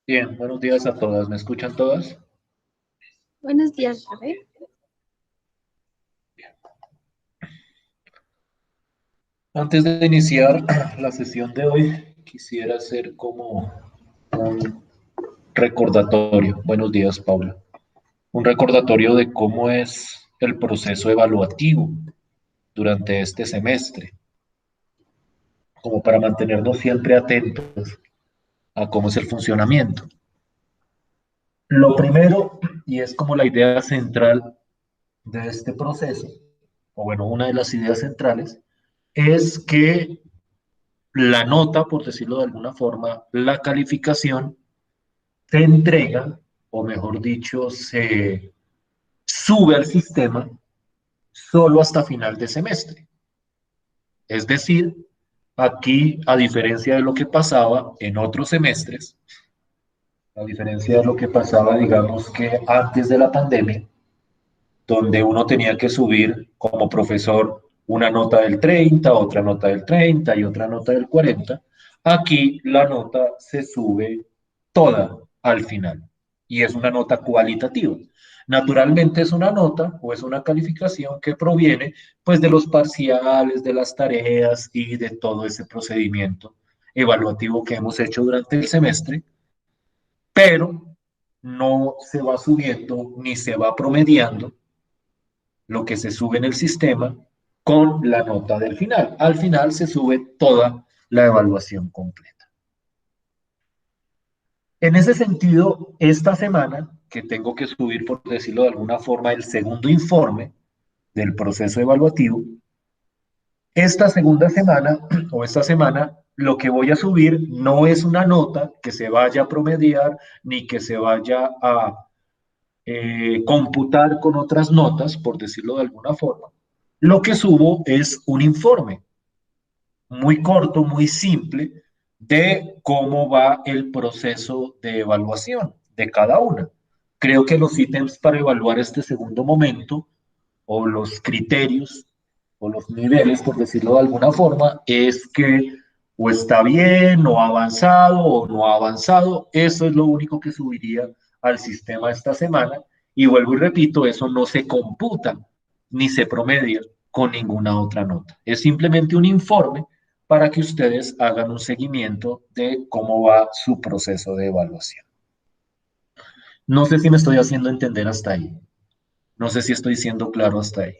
Bien, buenos días a todas. ¿Me escuchan todas? Buenos días, Rafael. Antes de iniciar la sesión de hoy, quisiera hacer como un recordatorio. Buenos días, Paula. Un recordatorio de cómo es el proceso evaluativo durante este semestre, como para mantenernos siempre atentos a cómo es el funcionamiento. Lo primero, y es como la idea central de este proceso, o bueno, una de las ideas centrales, es que la nota, por decirlo de alguna forma, la calificación se entrega, o mejor dicho, se sube al sistema solo hasta final de semestre. Es decir, aquí, a diferencia de lo que pasaba en otros semestres, a diferencia de lo que pasaba, digamos que antes de la pandemia, donde uno tenía que subir como profesor una nota del 30, otra nota del 30 y otra nota del 40. Aquí la nota se sube toda al final y es una nota cualitativa. Naturalmente es una nota o es una calificación que proviene pues de los parciales, de las tareas y de todo ese procedimiento evaluativo que hemos hecho durante el semestre, pero no se va subiendo ni se va promediando lo que se sube en el sistema con la nota del final. Al final se sube toda la evaluación completa. En ese sentido, esta semana, que tengo que subir, por decirlo de alguna forma, el segundo informe del proceso evaluativo, esta segunda semana o esta semana, lo que voy a subir no es una nota que se vaya a promediar ni que se vaya a computar con otras notas, por decirlo de alguna forma. Lo que subo es un informe muy corto, muy simple, de cómo va el proceso de evaluación de cada una. Creo que los ítems para evaluar este segundo momento, o los criterios, o los niveles, por decirlo de alguna forma, es que o está bien, o ha avanzado, o no ha avanzado. Eso es lo único que subiría al sistema esta semana. Y vuelvo y repito, eso no se computa ni se promedia con ninguna otra nota. Es simplemente un informe para que ustedes hagan un seguimiento de cómo va su proceso de evaluación. No sé si me estoy haciendo entender hasta ahí. No sé si estoy siendo claro hasta ahí.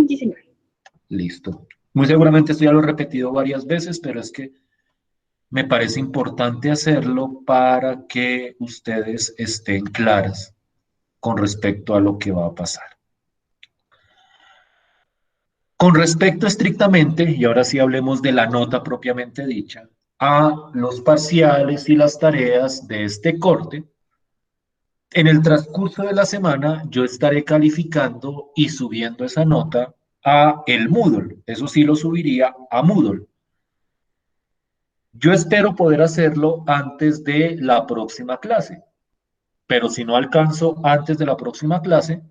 Sí, señor. Listo. Muy seguramente esto ya lo he repetido varias veces, pero es que me parece importante hacerlo para que ustedes estén claras con respecto a lo que va a pasar. Con respecto estrictamente, y ahora sí hablemos de la nota propiamente dicha, a los parciales y las tareas de este corte, en el transcurso de la semana yo estaré calificando y subiendo esa nota a el Moodle. Eso sí lo subiría a Moodle. Yo espero poder hacerlo antes de la próxima clase, pero si no alcanzo antes de la próxima clase,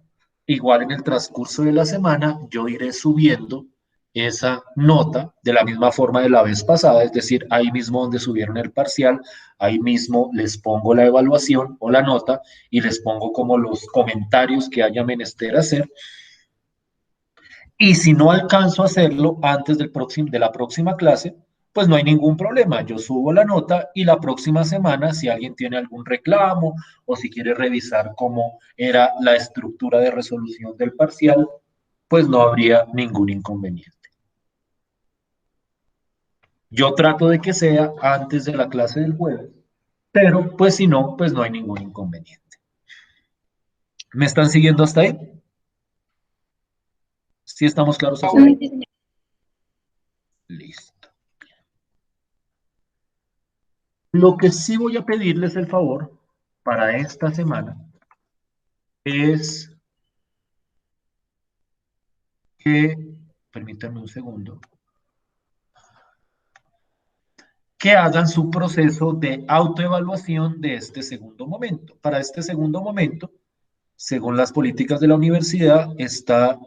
igual en el transcurso de la semana yo iré subiendo esa nota de la misma forma de la vez pasada, es decir, ahí mismo donde subieron el parcial, ahí mismo les pongo la evaluación o la nota y les pongo como los comentarios que haya menester hacer. Y si no alcanzo a hacerlo antes de la próxima clase, pues no hay ningún problema. Yo subo la nota y la próxima semana, si alguien tiene algún reclamo o si quiere revisar cómo era la estructura de resolución del parcial, pues no habría ningún inconveniente. Yo trato de que sea antes de la clase del jueves, pero pues si no, pues no hay ningún inconveniente. ¿Me están siguiendo hasta ahí? ¿Sí estamos claros hasta ahí? Sí, señor. Listo. Lo que sí voy a pedirles el favor para esta semana es que, permítanme un segundo, que hagan su proceso de autoevaluación de este segundo momento. Para este segundo momento, según las políticas de la universidad, está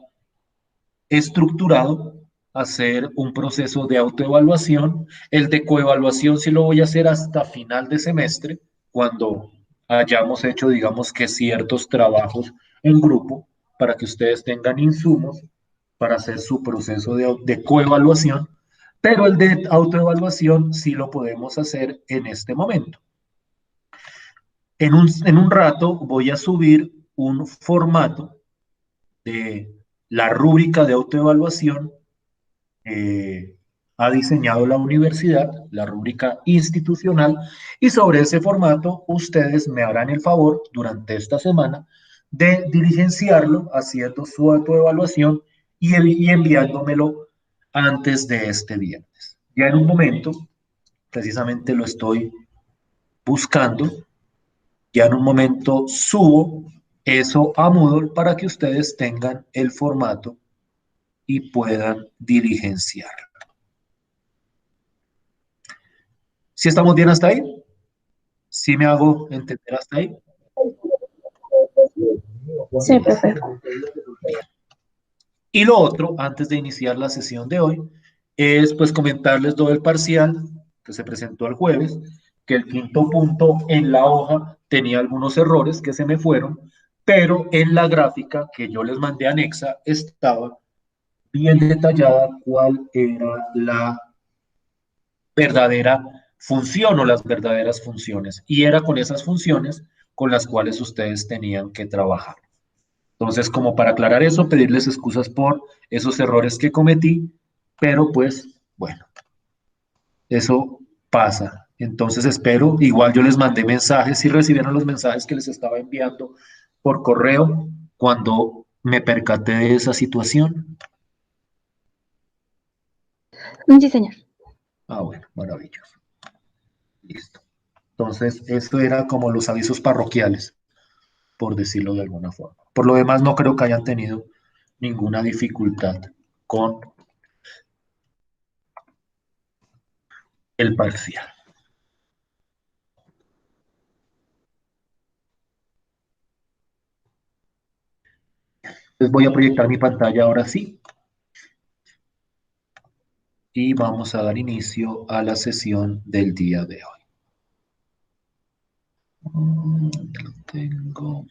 estructurado hacer un proceso de autoevaluación. El de coevaluación sí lo voy a hacer hasta final de semestre, cuando hayamos hecho, digamos que ciertos trabajos en grupo, para que ustedes tengan insumos para hacer su proceso de coevaluación, pero el de autoevaluación sí lo podemos hacer en este momento. En un rato voy a subir un formato de la rúbrica de autoevaluación. Ha diseñado la universidad, la rúbrica institucional, y sobre ese formato ustedes me harán el favor durante esta semana de diligenciarlo, haciendo su autoevaluación y enviándomelo antes de este viernes. Ya en un momento, precisamente lo estoy buscando, ya en un momento subo eso a Moodle para que ustedes tengan el formato y puedan diligenciar. ¿Sí estamos bien hasta ahí? ¿Sí me hago entender hasta ahí? Sí, profe. Y lo otro, antes de iniciar la sesión de hoy, es pues comentarles todo el parcial que se presentó el jueves, que el quinto punto en la hoja tenía algunos errores que se me fueron, pero en la gráfica que yo les mandé anexa estaba bien detallada cuál era la verdadera función o las verdaderas funciones. Y era con esas funciones con las cuales ustedes tenían que trabajar. Entonces, como para aclarar eso, pedirles excusas por esos errores que cometí, pero pues, bueno, eso pasa. Entonces espero, igual yo les mandé mensajes, si recibieron los mensajes que les estaba enviando por correo cuando me percaté de esa situación. Sí, señor. Ah, bueno, maravilloso. Listo. Entonces, eso era como los avisos parroquiales, por decirlo de alguna forma. Por lo demás, no creo que hayan tenido ninguna dificultad con el parcial. Les voy a proyectar mi pantalla ahora sí y vamos a dar inicio a la sesión del día de hoy. ¿Dónde lo tengo?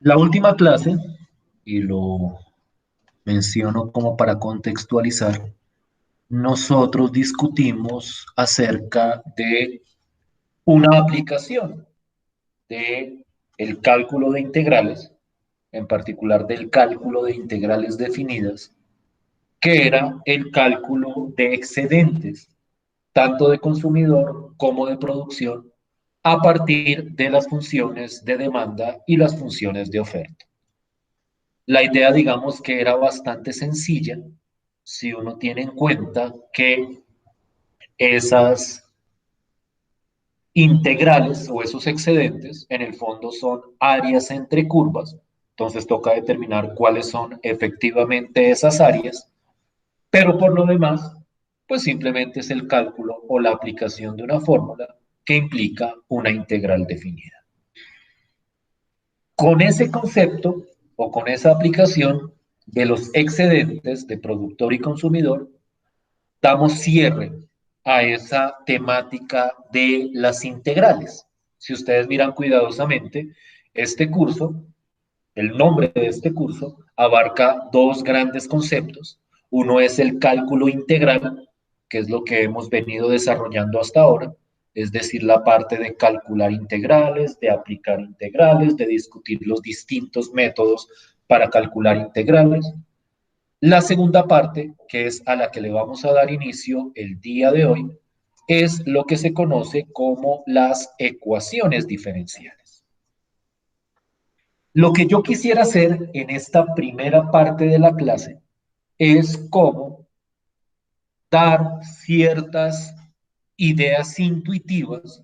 La última clase, y lo menciono como para contextualizar, nosotros discutimos acerca de una aplicación de el cálculo de integrales, en particular del cálculo de integrales definidas, que era el cálculo de excedentes, tanto de consumidor como de producción, a partir de las funciones de demanda y las funciones de oferta. La idea, digamos, que era bastante sencilla si uno tiene en cuenta que esas integrales o esos excedentes en el fondo son áreas entre curvas, entonces toca determinar cuáles son efectivamente esas áreas, pero por lo demás, pues simplemente es el cálculo o la aplicación de una fórmula que implica una integral definida. Con ese concepto o con esa aplicación de los excedentes de productor y consumidor, damos cierre a esa temática de las integrales. Si ustedes miran cuidadosamente, este curso, el nombre de este curso, abarca dos grandes conceptos. Uno es el cálculo integral, que es lo que hemos venido desarrollando hasta ahora, es decir, la parte de calcular integrales, de aplicar integrales, de discutir los distintos métodos para calcular integrales. La segunda parte, que es a la que le vamos a dar inicio el día de hoy, es lo que se conoce como las ecuaciones diferenciales. Lo que yo quisiera hacer en esta primera parte de la clase es cómo dar ciertas ideas intuitivas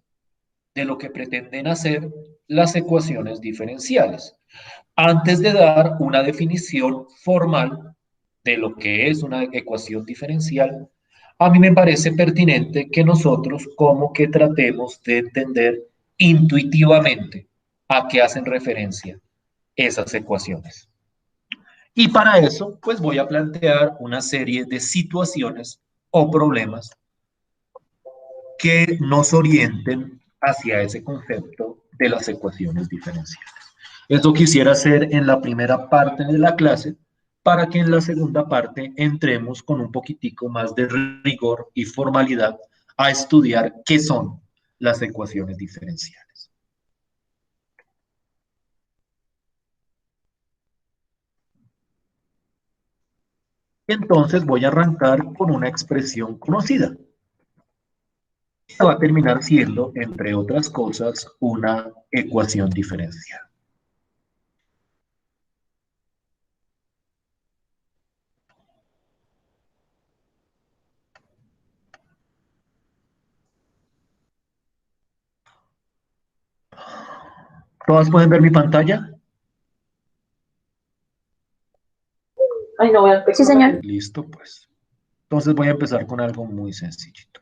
de lo que pretenden hacer las ecuaciones diferenciales, antes de dar una definición formal de lo que es una ecuación diferencial. A mí me parece pertinente que nosotros como que tratemos de entender intuitivamente a qué hacen referencia esas ecuaciones. Y para eso, pues voy a plantear una serie de situaciones o problemas que nos orienten hacia ese concepto de las ecuaciones diferenciales. Eso quisiera hacer en la primera parte de la clase para que en la segunda parte entremos con un poquitico más de rigor y formalidad a estudiar qué son las ecuaciones diferenciales. Entonces voy a arrancar con una expresión conocida. Esta va a terminar siendo, entre otras cosas, una ecuación diferencial. ¿Todas pueden ver mi pantalla? Ay, no voy a Sí, señor. Listo, pues. Entonces voy a empezar con algo muy sencillito.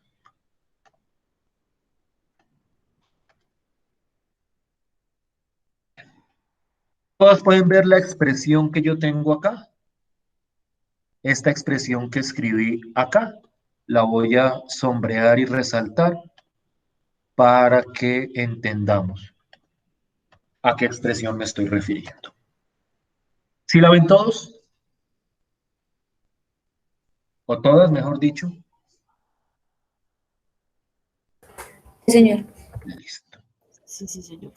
Todas pueden ver la expresión que yo tengo acá. Esta expresión que escribí acá, la voy a sombrear y resaltar para que entendamos a qué expresión me estoy refiriendo. ¿Sí la ven todos? O todas, mejor dicho. Sí, señor. Listo. Sí, sí, señor.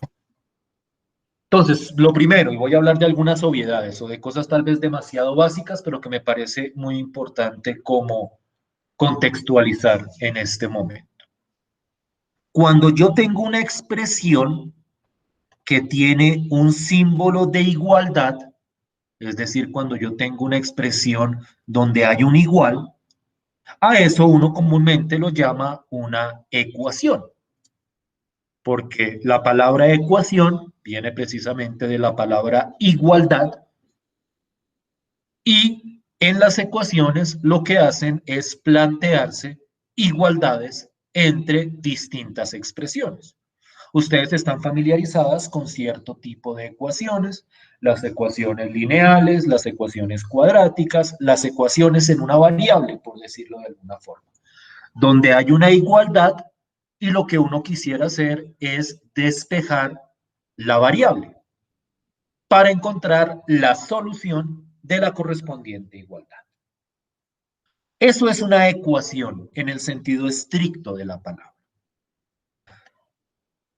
Entonces, lo primero, y voy a hablar de algunas obviedades o de cosas tal vez demasiado básicas, pero que me parece muy importante como contextualizar en este momento. Cuando yo tengo una expresión que tiene un símbolo de igualdad, es decir, cuando yo tengo una expresión donde hay un igual, a eso uno comúnmente lo llama una ecuación, porque la palabra ecuación viene precisamente de la palabra igualdad y en las ecuaciones lo que hacen es plantearse igualdades entre distintas expresiones. Ustedes están familiarizadas con cierto tipo de ecuaciones, las ecuaciones lineales, las ecuaciones cuadráticas, las ecuaciones en una variable, por decirlo de alguna forma, donde hay una igualdad y lo que uno quisiera hacer es despejar la variable para encontrar la solución de la correspondiente igualdad. Eso es una ecuación en el sentido estricto de la palabra.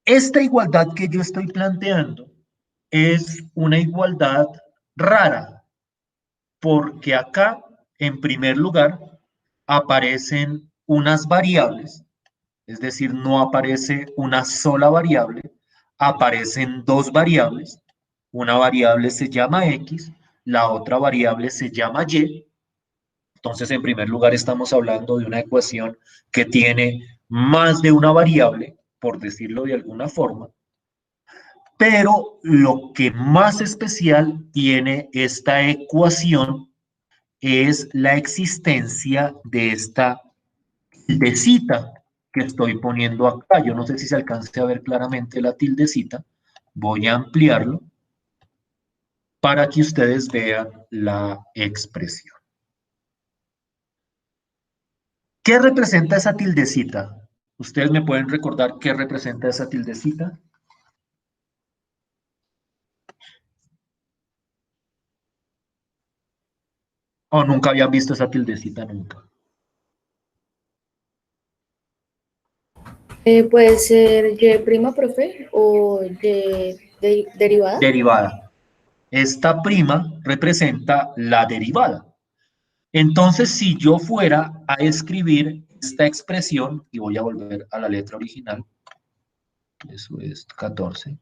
Esta igualdad que yo estoy planteando es una igualdad rara, porque acá, en primer lugar, aparecen unas variables, es decir, no aparece una sola variable, aparecen dos variables. Una variable se llama X, la otra variable se llama Y. Entonces, en primer lugar, estamos hablando de una ecuación que tiene más de una variable, por decirlo de alguna forma, pero lo que más especial tiene esta ecuación es la existencia de esta tildecita que estoy poniendo acá. Yo no sé si se alcance a ver claramente la tildecita. Voy a ampliarlo para que ustedes vean la expresión. ¿Qué representa esa tildecita? ¿Ustedes me pueden recordar qué representa esa tildecita? ¿O nunca habían visto esa tildecita nunca? Puede ser Y prima, profe, o derivada. Derivada. Esta prima representa la derivada. Entonces, si yo fuera a escribir esta expresión, y voy a volver a la letra original, eso es 14.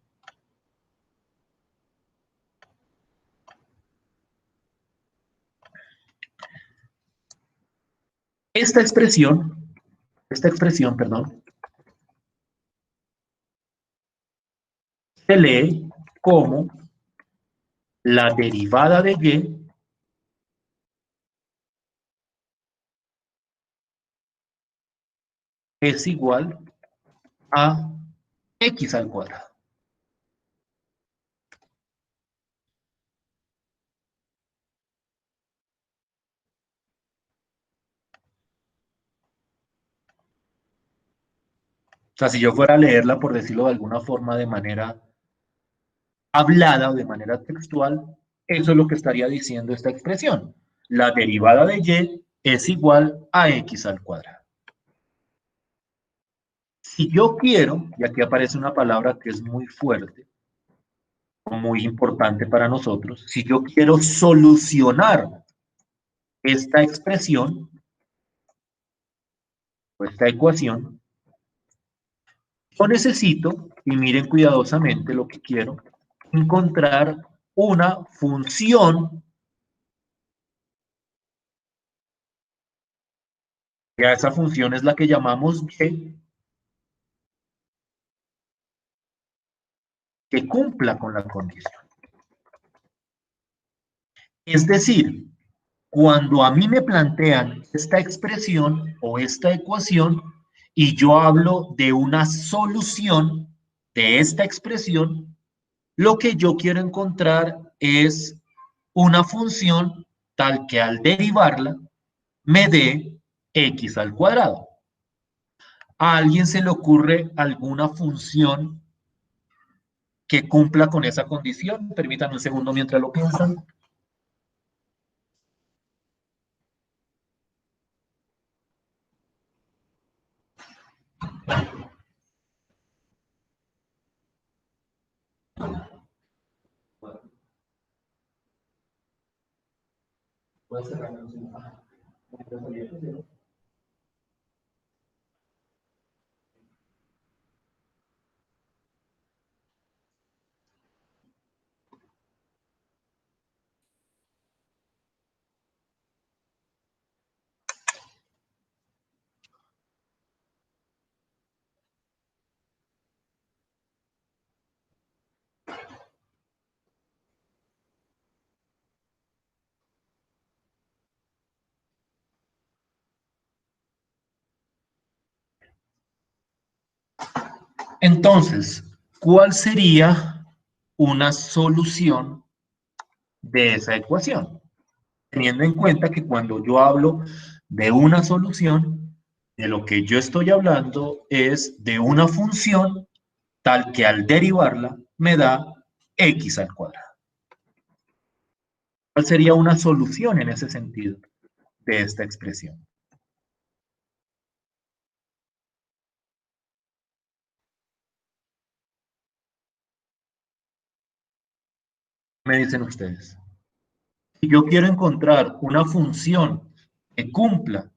Esta expresión, perdón, se lee como la derivada de Y es igual a X al cuadrado. O sea, si yo fuera a leerla, por decirlo de alguna forma, de manera hablada o de manera textual, eso es lo que estaría diciendo esta expresión. La derivada de Y es igual a X al cuadrado. Si yo quiero, y aquí aparece una palabra que es muy fuerte, muy importante para nosotros, si yo quiero solucionar esta expresión o esta ecuación, yo necesito, y miren cuidadosamente lo que quiero, encontrar una función, ya esa función es la que llamamos Y, que cumpla con la condición. Es decir, cuando a mí me plantean esta expresión o esta ecuación y yo hablo de una solución de esta expresión, lo que yo quiero encontrar es una función tal que al derivarla me dé x al cuadrado. ¿A alguien se le ocurre alguna función que cumpla con esa condición? Permítanme un segundo mientras lo piensan. Entonces, ¿cuál sería una solución de esa ecuación? Teniendo en cuenta que cuando yo hablo de una solución, de lo que yo estoy hablando es de una función tal que al derivarla me da x al cuadrado. ¿Cuál sería una solución en ese sentido de esta expresión? Me dicen ustedes. Si yo quiero encontrar una función que cumpla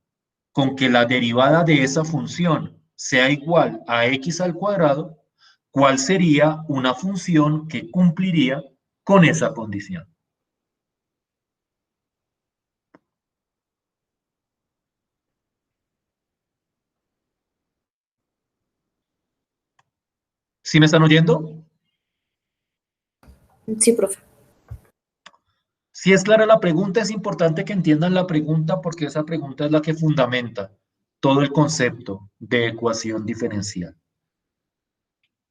con que la derivada de esa función sea igual a x al cuadrado, ¿cuál sería una función que cumpliría con esa condición? ¿Sí me están oyendo? Sí, profe. Si es clara la pregunta, es importante que entiendan la pregunta porque esa pregunta es la que fundamenta todo el concepto de ecuación diferencial.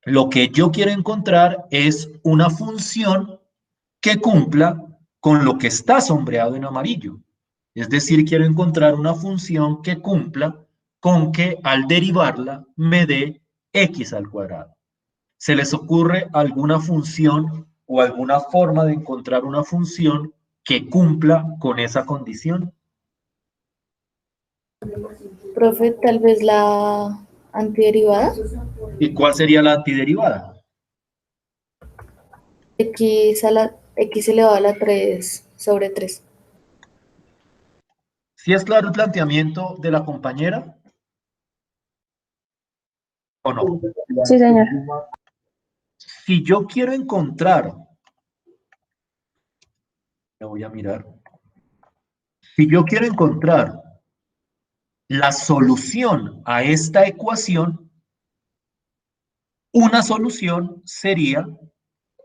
Lo que yo quiero encontrar es una función que cumpla con lo que está sombreado en amarillo. Es decir, quiero encontrar una función que cumpla con que al derivarla me dé x al cuadrado. ¿Se les ocurre alguna función o alguna forma de encontrar una función que cumpla con esa condición? Profe, tal vez la Antiderivada. ¿Y cuál sería la antiderivada? X elevado a la 3 sobre 3. ¿Sí es claro el planteamiento de la compañera o no? Sí, señor. Si yo quiero encontrar, me voy a mirar, si yo quiero encontrar la solución a esta ecuación, una solución sería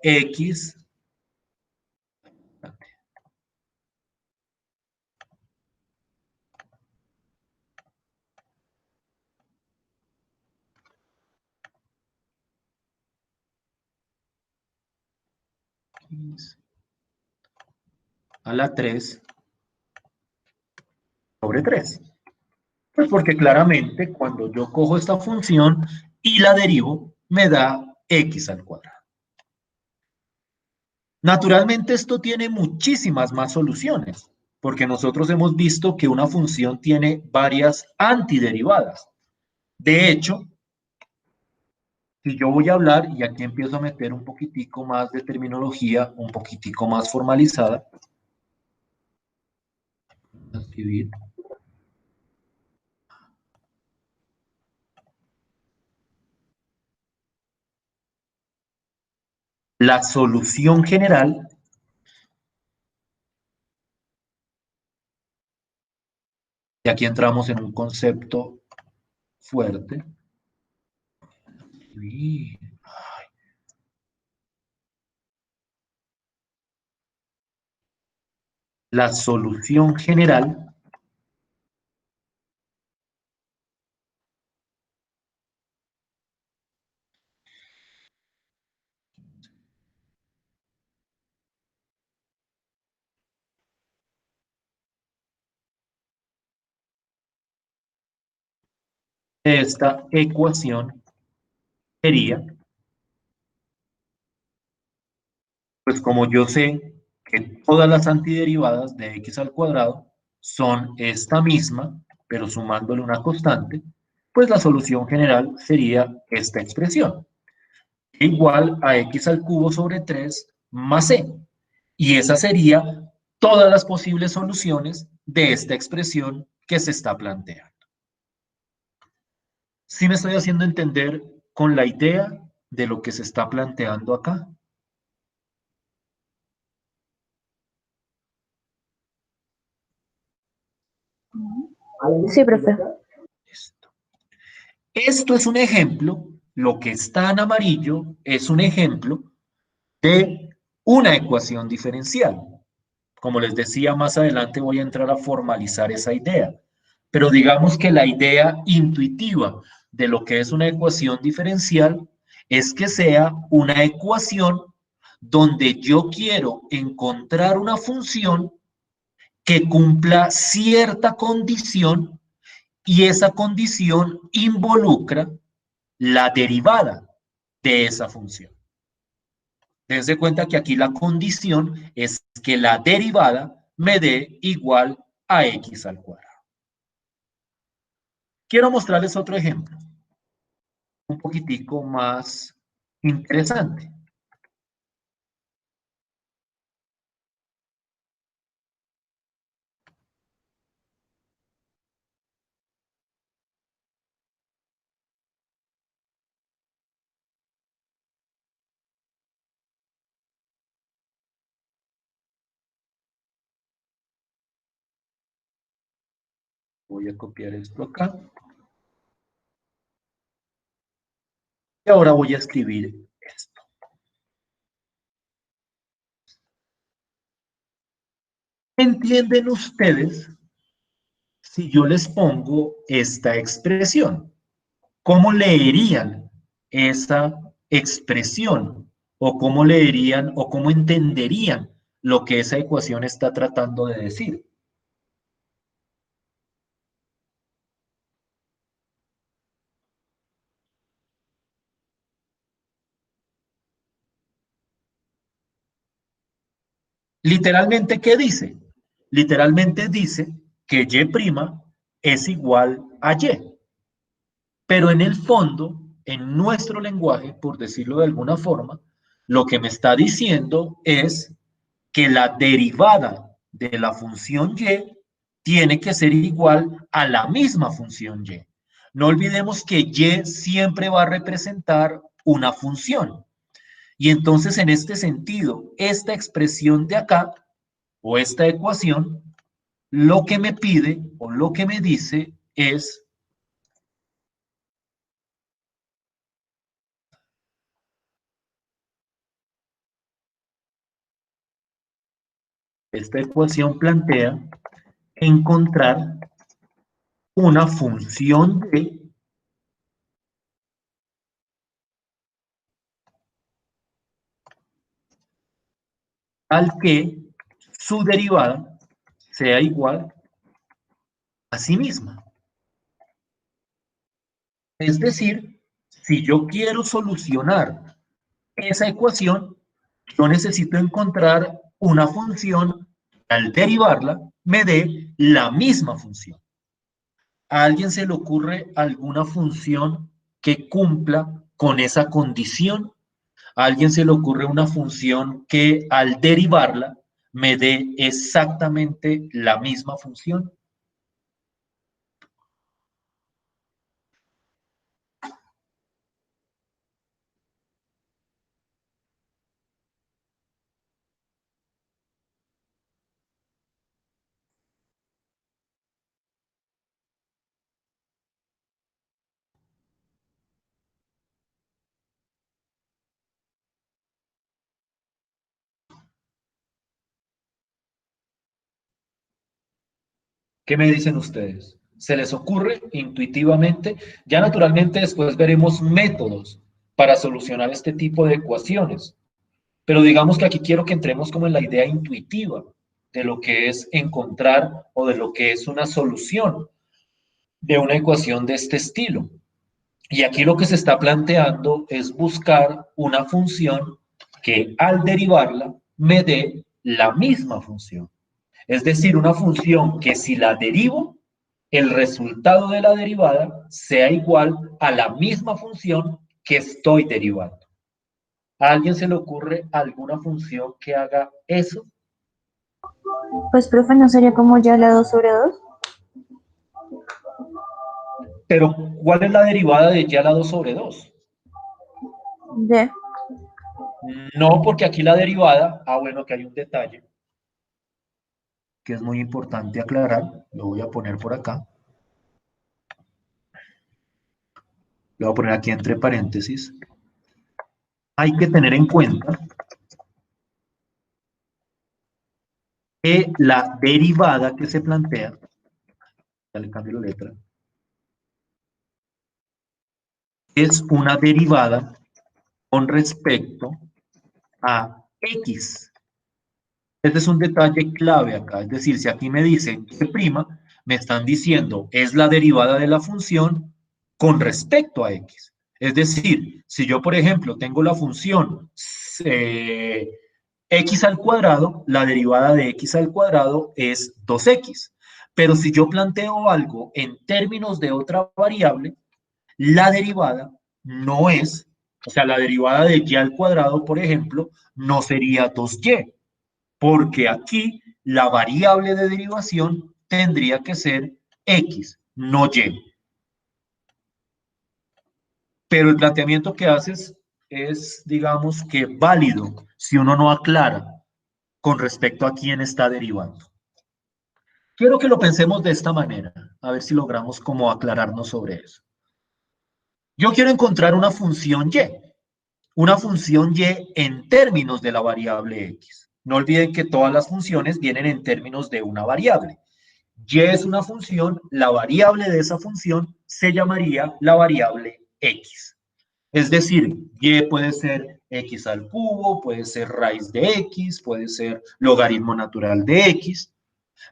X, a la 3 sobre 3. Pues porque claramente cuando yo cojo esta función y la derivo, me da X al cuadrado. Naturalmente esto tiene muchísimas más soluciones, porque nosotros hemos visto que una función tiene varias antiderivadas. De hecho, si yo voy a hablar, y aquí empiezo a meter un poquitico más de terminología, un poquitico más formalizada, escribir, la solución general, y aquí entramos en un concepto fuerte, la solución general de esta ecuación sería, pues como yo sé que todas las antiderivadas de x al cuadrado son esta misma, pero sumándole una constante, pues la solución general sería esta expresión, igual a x al cubo sobre 3 más c. Y esa sería todas las posibles soluciones de esta expresión que se está planteando. ¿Sí me estoy haciendo entender con la idea de lo que se está planteando acá? Sí, profe. Esto es un ejemplo, lo que está en amarillo es un ejemplo de una ecuación diferencial. Como les decía, más adelante voy a entrar a formalizar esa idea. Pero digamos que la idea intuitiva de lo que es una ecuación diferencial es que sea una ecuación donde yo quiero encontrar una función que cumpla cierta condición y esa condición involucra la derivada de esa función. Dense cuenta que aquí la condición es que la derivada me dé igual a x al cuadrado. Quiero mostrarles otro ejemplo, un poquitico más interesante. Voy a copiar esto acá. Y ahora voy a escribir esto. ¿Entienden ustedes si yo les pongo esta expresión? ¿Cómo leerían esa expresión? ¿O cómo leerían o cómo entenderían lo que esa ecuación está tratando de decir? Literalmente, ¿qué dice? Literalmente dice que y' es igual a y. Pero en el fondo, en nuestro lenguaje, por decirlo de alguna forma, lo que me está diciendo es que la derivada de la función y tiene que ser igual a la misma función y. No olvidemos que y siempre va a representar una función. Y entonces, en este sentido, esta expresión de acá, o esta ecuación, lo que me pide o lo que me dice es esta ecuación plantea encontrar una función de tal que su derivada sea igual a sí misma. Es decir, si yo quiero solucionar esa ecuación, yo necesito encontrar una función que al derivarla me dé la misma función. ¿A alguien se le ocurre alguna función que cumpla con esa condición? ¿A alguien se le ocurre una función que al derivarla me dé exactamente la misma función? ¿Qué me dicen ustedes? ¿Se les ocurre intuitivamente? Ya naturalmente después veremos métodos para solucionar este tipo de ecuaciones. Pero digamos que aquí quiero que entremos como en la idea intuitiva de lo que es encontrar o de lo que es una solución de una ecuación de este estilo. Y aquí lo que se está planteando es buscar una función que al derivarla me dé la misma función. Es decir, una función que si la derivo, el resultado de la derivada sea igual a la misma función que estoy derivando. ¿A alguien se le ocurre alguna función que haga eso? Pues, profe, ¿no sería como ya la 2 sobre 2? Pero, ¿cuál es la derivada de y a la 2 sobre 2? Y. No, porque aquí la derivada, bueno, que hay un detalle que es muy importante aclarar, lo voy a poner por acá, lo voy a poner aquí entre paréntesis. Hay que tener en cuenta que la derivada que se plantea, ya le cambio la letra, es una derivada con respecto a x. Este es un detalle clave acá, es decir, si aquí me dicen que prima, me están diciendo es la derivada de la función con respecto a x. Es decir, si yo, por ejemplo, tengo la función x al cuadrado, la derivada de x al cuadrado es 2x. Pero si yo planteo algo en términos de otra variable, la derivada no es, o sea, la derivada de y al cuadrado, por ejemplo, no sería 2y, porque aquí la variable de derivación tendría que ser x, no y. Pero el planteamiento que haces es, digamos que válido si uno no aclara con respecto a quién está derivando. Quiero que lo pensemos de esta manera, a ver si logramos como aclararnos sobre eso. Yo quiero encontrar una función y en términos de la variable x. No olviden que todas las funciones vienen en términos de una variable. Y es una función, la variable de esa función se llamaría la variable x. Es decir, y puede ser x al cubo, puede ser raíz de x, puede ser logaritmo natural de x,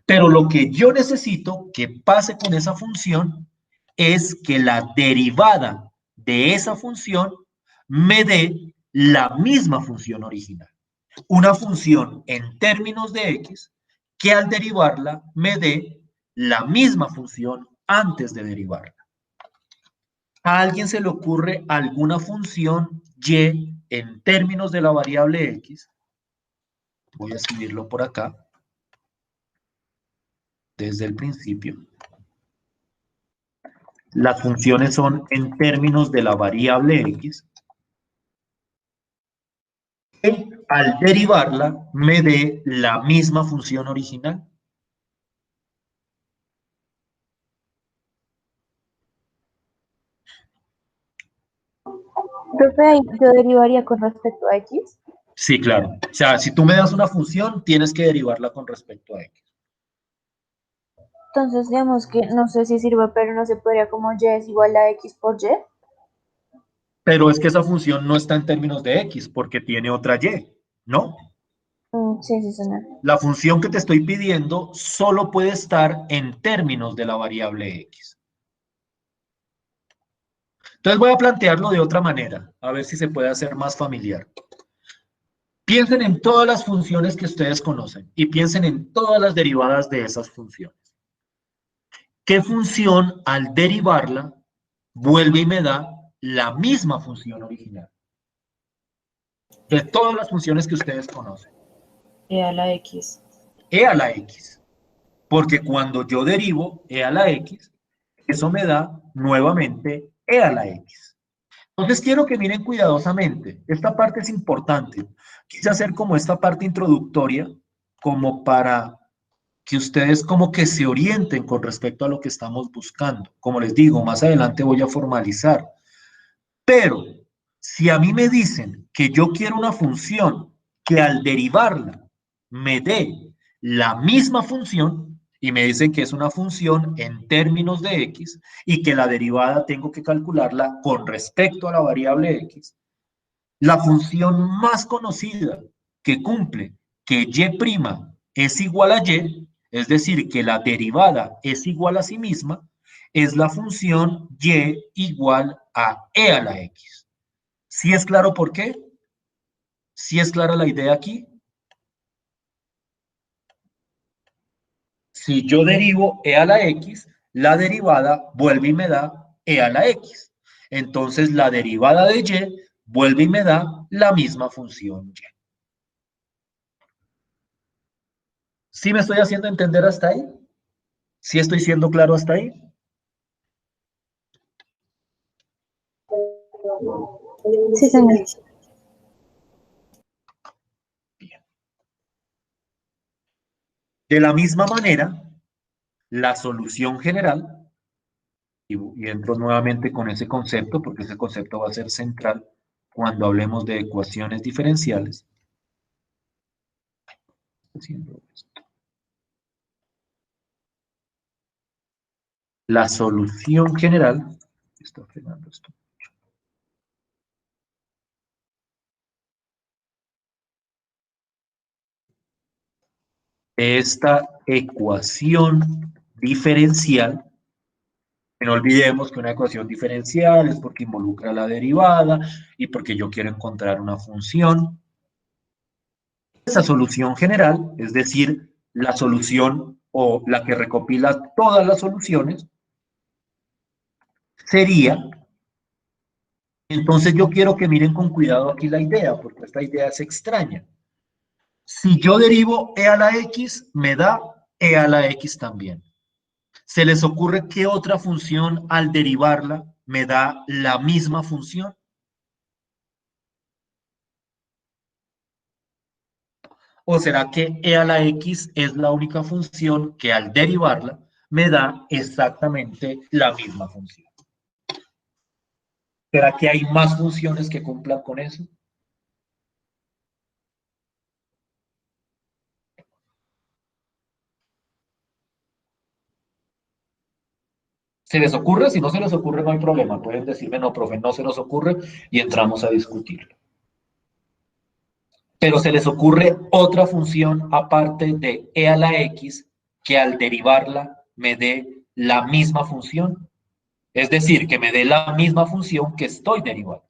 pero lo que yo necesito que pase con esa función es que la derivada de esa función me dé la misma función original. Una función en términos de x que al derivarla me dé la misma función antes de derivarla. ¿A alguien se le ocurre alguna función y en términos de la variable x? Voy a escribirlo por acá, desde el principio. Las funciones son en términos de la variable x. Y al derivarla, me dé la misma función original. Profe, ahí yo derivaría con respecto a X. Sí, claro. O sea, si tú me das una función, tienes que derivarla con respecto a x. Entonces, digamos que no sé si sirva, pero no se podría como Y es igual a X por Y. Pero es que esa función no está en términos de x, porque tiene otra y, ¿no? Sí, sí, suena. La función que te estoy pidiendo solo puede estar en términos de la variable x. Entonces voy a plantearlo de otra manera, a ver si se puede hacer más familiar. Piensen en todas las funciones que ustedes conocen y piensen en todas las derivadas de esas funciones. ¿Qué función al derivarla vuelve y me da la misma función original? De todas las funciones que ustedes conocen. E a la X. E a la x. Porque cuando yo derivo e a la x, eso me da nuevamente e a la x. Entonces quiero que miren cuidadosamente. Esta parte es importante. Quise hacer como esta parte introductoria, como para que ustedes como que se orienten con respecto a lo que estamos buscando. Como les digo, más adelante voy a formalizar. Pero si a mí me dicen que yo quiero una función que al derivarla me dé la misma función y me dicen que es una función en términos de x y que la derivada tengo que calcularla con respecto a la variable x, la función más conocida que cumple que y' es igual a y, es decir, que la derivada es igual a sí misma, es la función y igual a e a la x. ¿Sí es claro por qué? ¿Sí es clara la idea aquí? Si yo derivo e a la x, la derivada vuelve y me da e a la x. Entonces la derivada de y vuelve y me da la misma función y. ¿Sí me estoy haciendo entender hasta ahí? ¿Sí estoy siendo claro hasta ahí? Sí, señor. Bien. De la misma manera, la solución general, y entro nuevamente con ese concepto, porque ese concepto va a ser central cuando hablemos de ecuaciones diferenciales. Haciendo esto. La solución general, está frenando esto. Esta ecuación diferencial, que no olvidemos que una ecuación diferencial es porque involucra la derivada y porque yo quiero encontrar una función. Esa solución general, es decir, la solución o la que recopila todas las soluciones, sería, entonces yo quiero que miren con cuidado aquí la idea, porque esta idea es extraña. Si yo derivo e a la x, me da e a la x también. ¿Se les ocurre qué otra función al derivarla me da la misma función? ¿O será que e a la x es la única función que al derivarla me da exactamente la misma función? ¿Será que hay más funciones que cumplan con eso? ¿Se les ocurre? Si no se les ocurre, no hay problema. Pueden decirme, no, profe, no se nos ocurre y entramos a discutirlo. Pero se les ocurre otra función aparte de e a la x que al derivarla me dé la misma función. Es decir, que me dé la misma función que estoy derivando.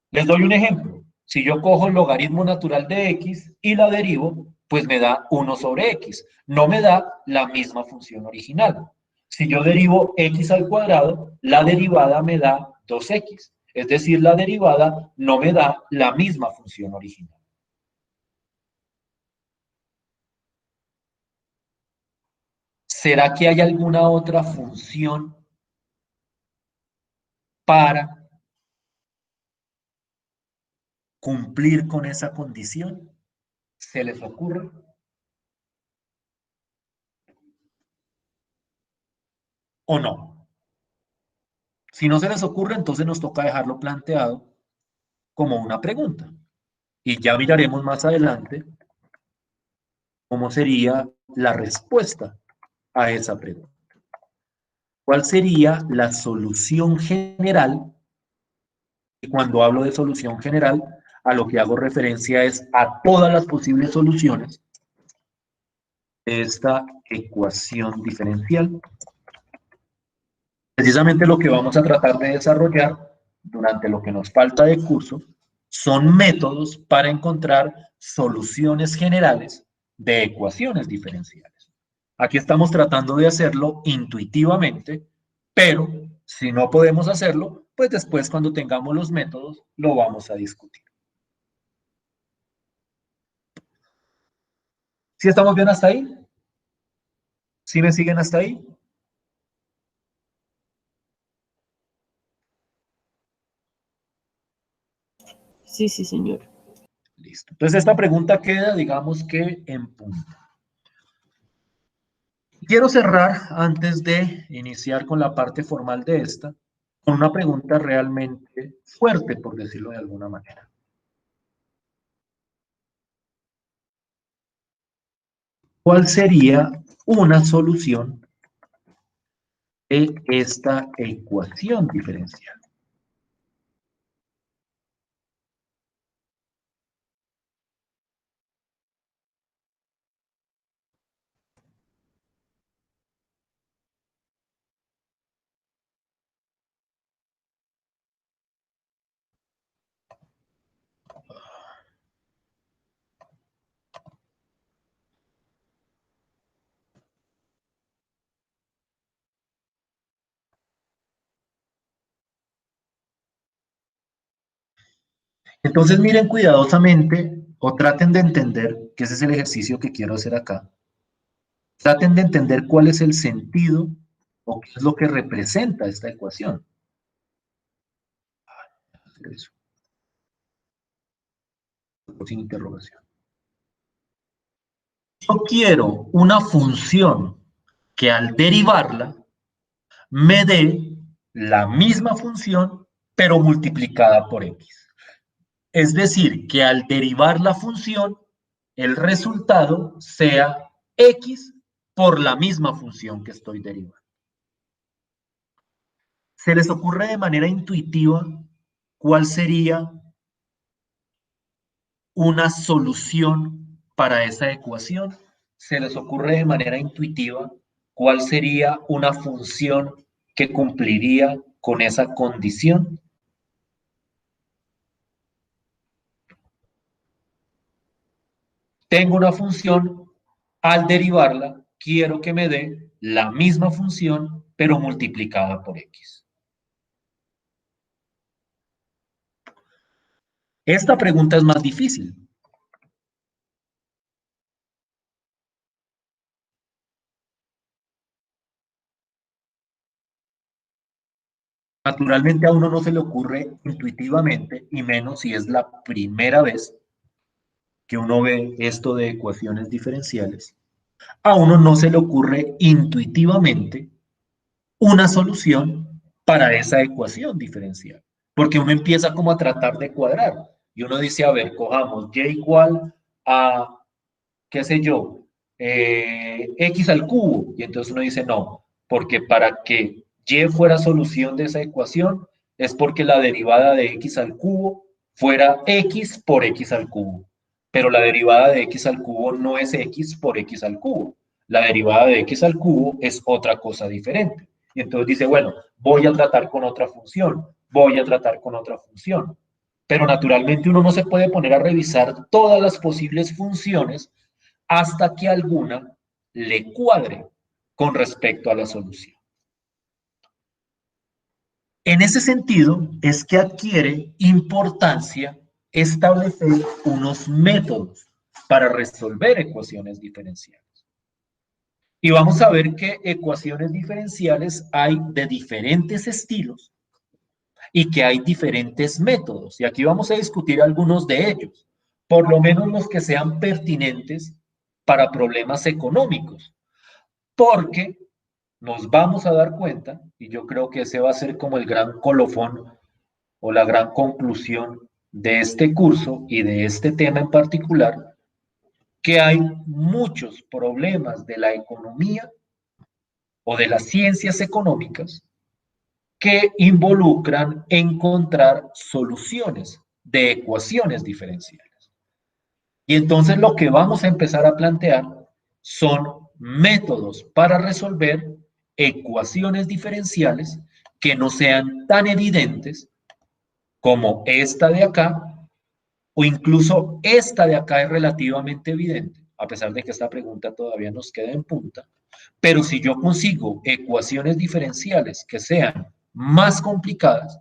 Les doy un ejemplo. Si yo cojo el logaritmo natural de x y la derivo, pues me da 1 sobre x. No me da la misma función original. Si yo derivo x al cuadrado, la derivada me da 2x. Es decir, la derivada no me da la misma función original. ¿Será que hay alguna otra función para cumplir con esa condición? ¿Se les ocurre? ¿O no? Si no se les ocurre, entonces nos toca dejarlo planteado como una pregunta. Y ya miraremos más adelante cómo sería la respuesta a esa pregunta. ¿Cuál sería la solución general? Y cuando hablo de solución general, a lo que hago referencia es a todas las posibles soluciones de esta ecuación diferencial. Precisamente lo que vamos a tratar de desarrollar durante lo que nos falta de curso son métodos para encontrar soluciones generales de ecuaciones diferenciales. Aquí estamos tratando de hacerlo intuitivamente, pero si no podemos hacerlo, pues después cuando tengamos los métodos lo vamos a discutir. ¿Sí estamos bien hasta ahí? ¿Sí me siguen hasta ahí? Sí, sí, señor. Listo. Entonces esta pregunta queda, digamos que en punto. Quiero cerrar antes de iniciar con la parte formal de esta, con una pregunta realmente fuerte, por decirlo de alguna manera. ¿Cuál sería una solución de esta ecuación diferencial? Entonces miren cuidadosamente o traten de entender, que ese es el ejercicio que quiero hacer acá. Traten de entender cuál es el sentido o qué es lo que representa esta ecuación. Eso, sin interrogación. Yo quiero una función que al derivarla me dé la misma función, pero multiplicada por x. Es decir, que al derivar la función, el resultado sea x por la misma función que estoy derivando. ¿Se les ocurre de manera intuitiva cuál sería una solución para esa ecuación? ¿Se les ocurre de manera intuitiva cuál sería una función que cumpliría con esa condición? Tengo una función, al derivarla, quiero que me dé la misma función, pero multiplicada por x. Esta pregunta es más difícil. Naturalmente a uno no se le ocurre intuitivamente, y menos si es la primera vez que uno ve esto de ecuaciones diferenciales. A uno no se le ocurre intuitivamente una solución para esa ecuación diferencial, porque uno empieza como a tratar de cuadrar, y uno dice, a ver, cojamos y igual a, qué sé yo, x al cubo, y entonces uno dice, no, porque para que y fuera solución de esa ecuación, es porque la derivada de x al cubo fuera x por x al cubo, pero la derivada de x al cubo no es x por x al cubo, la derivada de x al cubo es otra cosa diferente. Y entonces dice, bueno, voy a tratar con otra función, voy a tratar con otra función. Pero naturalmente uno no se puede poner a revisar todas las posibles funciones hasta que alguna le cuadre con respecto a la solución. En ese sentido, es que adquiere importancia establecer unos métodos para resolver ecuaciones diferenciales. Y vamos a ver que ecuaciones diferenciales hay de diferentes estilos y que hay diferentes métodos. Y aquí vamos a discutir algunos de ellos, por lo menos los que sean pertinentes para problemas económicos, porque nos vamos a dar cuenta, y yo creo que ese va a ser como el gran colofón o la gran conclusión de este curso y de este tema en particular, que hay muchos problemas de la economía o de las ciencias económicas que involucran encontrar soluciones de ecuaciones diferenciales. Y entonces lo que vamos a empezar a plantear son métodos para resolver ecuaciones diferenciales que no sean tan evidentes como esta de acá, o incluso esta de acá es relativamente evidente, a pesar de que esta pregunta todavía nos queda en punta. Pero si yo consigo ecuaciones diferenciales que sean más complicadas,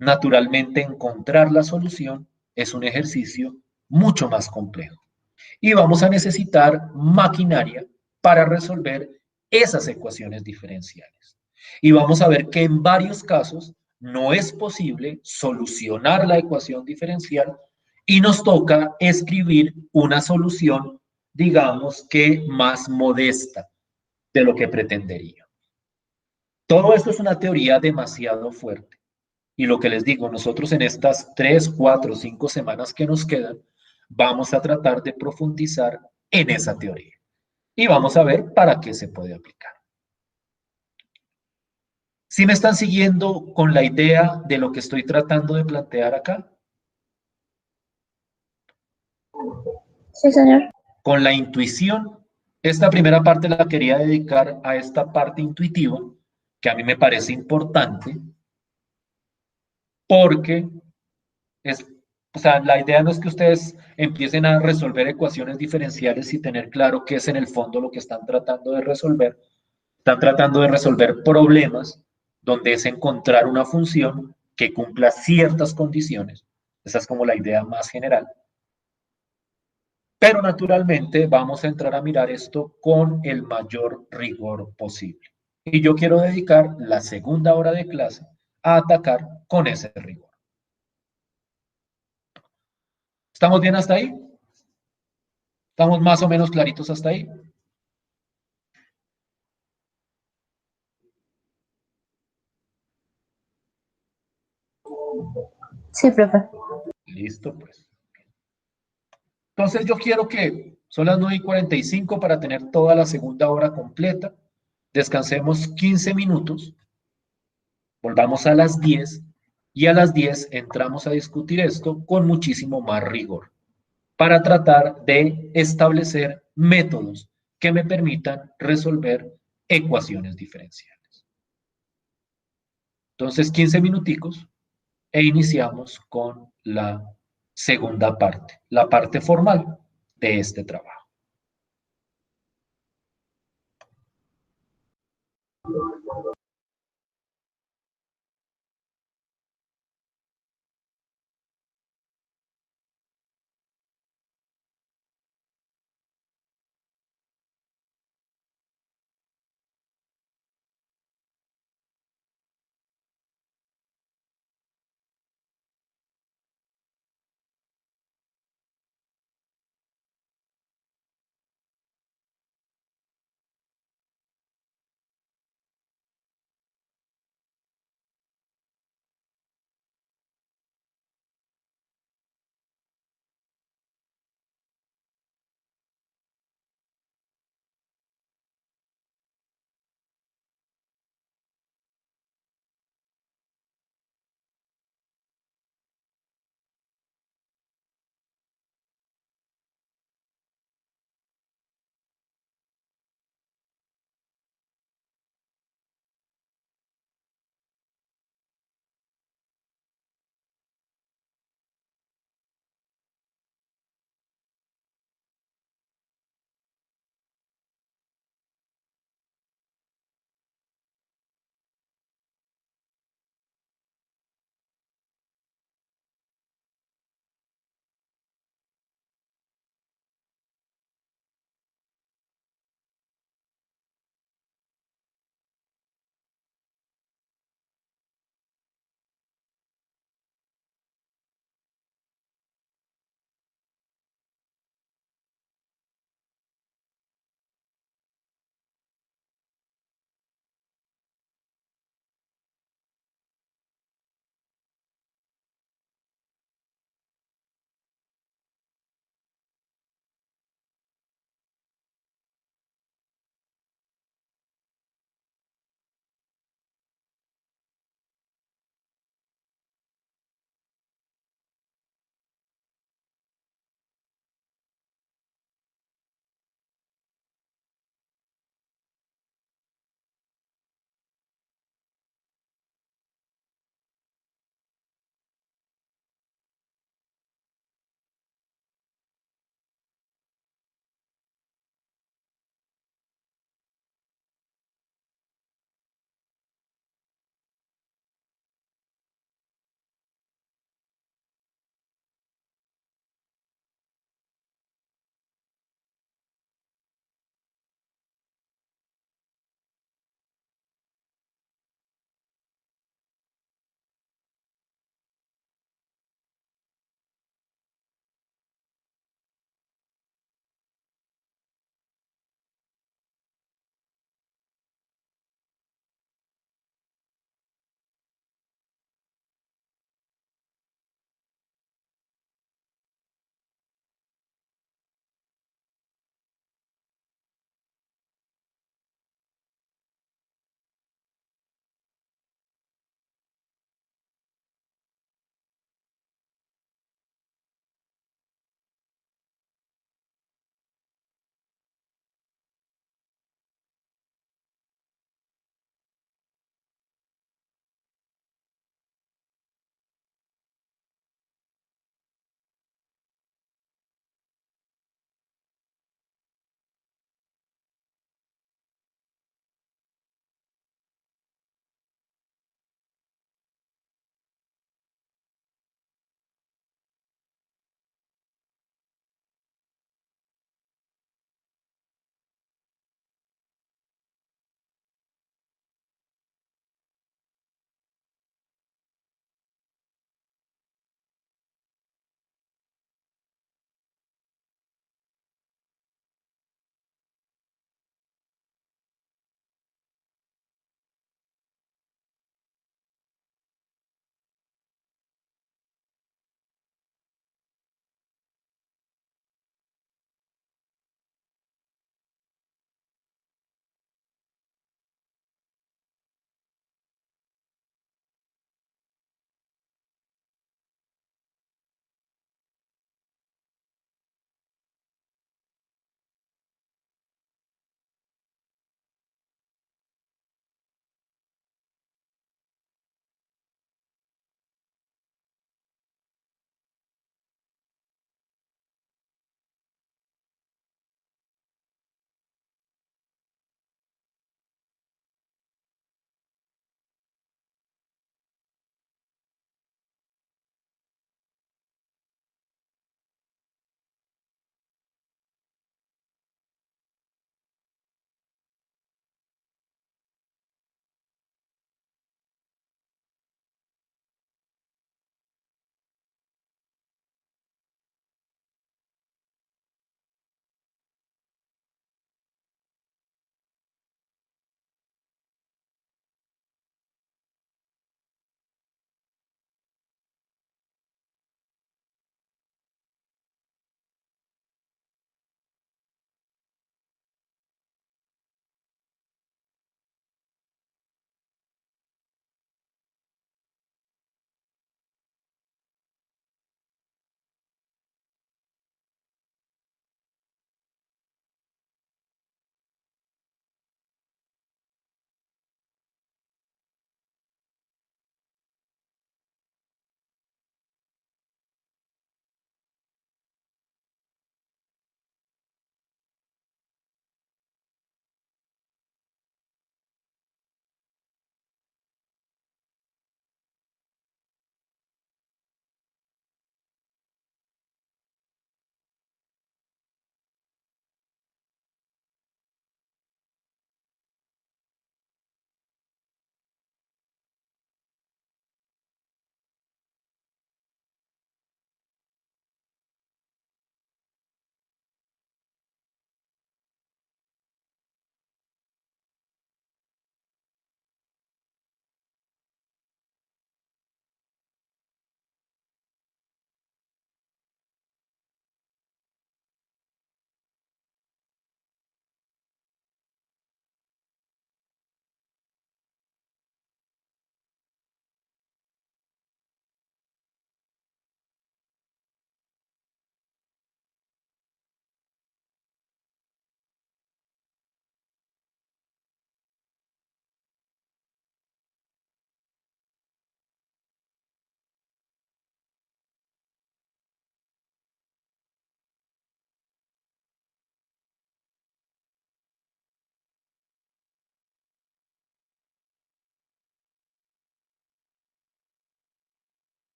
naturalmente encontrar la solución es un ejercicio mucho más complejo. Y vamos a necesitar maquinaria para resolver esas ecuaciones diferenciales. Y vamos a ver que en varios casos no es posible solucionar la ecuación diferencial y nos toca escribir una solución, digamos que más modesta de lo que pretendería. Todo esto es una teoría demasiado fuerte. Y lo que les digo, nosotros en estas 3, 4, 5 semanas que nos quedan, vamos a tratar de profundizar en esa teoría. Y vamos a ver para qué se puede aplicar. ¿Sí me están siguiendo con la idea de lo que estoy tratando de plantear acá? Sí, señor. Con la intuición. Esta primera parte la quería dedicar a esta parte intuitiva, que a mí me parece importante, porque es, o sea, la idea no es que ustedes empiecen a resolver ecuaciones diferenciales y tener claro qué es en el fondo lo que están tratando de resolver. Están tratando de resolver problemas donde es encontrar una función que cumpla ciertas condiciones. Esa es como la idea más general. Pero naturalmente vamos a entrar a mirar esto con el mayor rigor posible. Y yo quiero dedicar la segunda hora de clase a atacar con ese rigor. ¿Estamos bien hasta ahí? ¿Estamos más o menos claritos hasta ahí? Sí, profe. Listo, pues. Entonces yo quiero que son las 9:45 para tener toda la segunda hora completa. Descansemos 15 minutos, volvamos a las 10 y a las 10 entramos a discutir esto con muchísimo más rigor para tratar de establecer métodos que me permitan resolver ecuaciones diferenciales. Entonces, 15 minuticos e iniciamos con la segunda parte, la parte formal de este trabajo.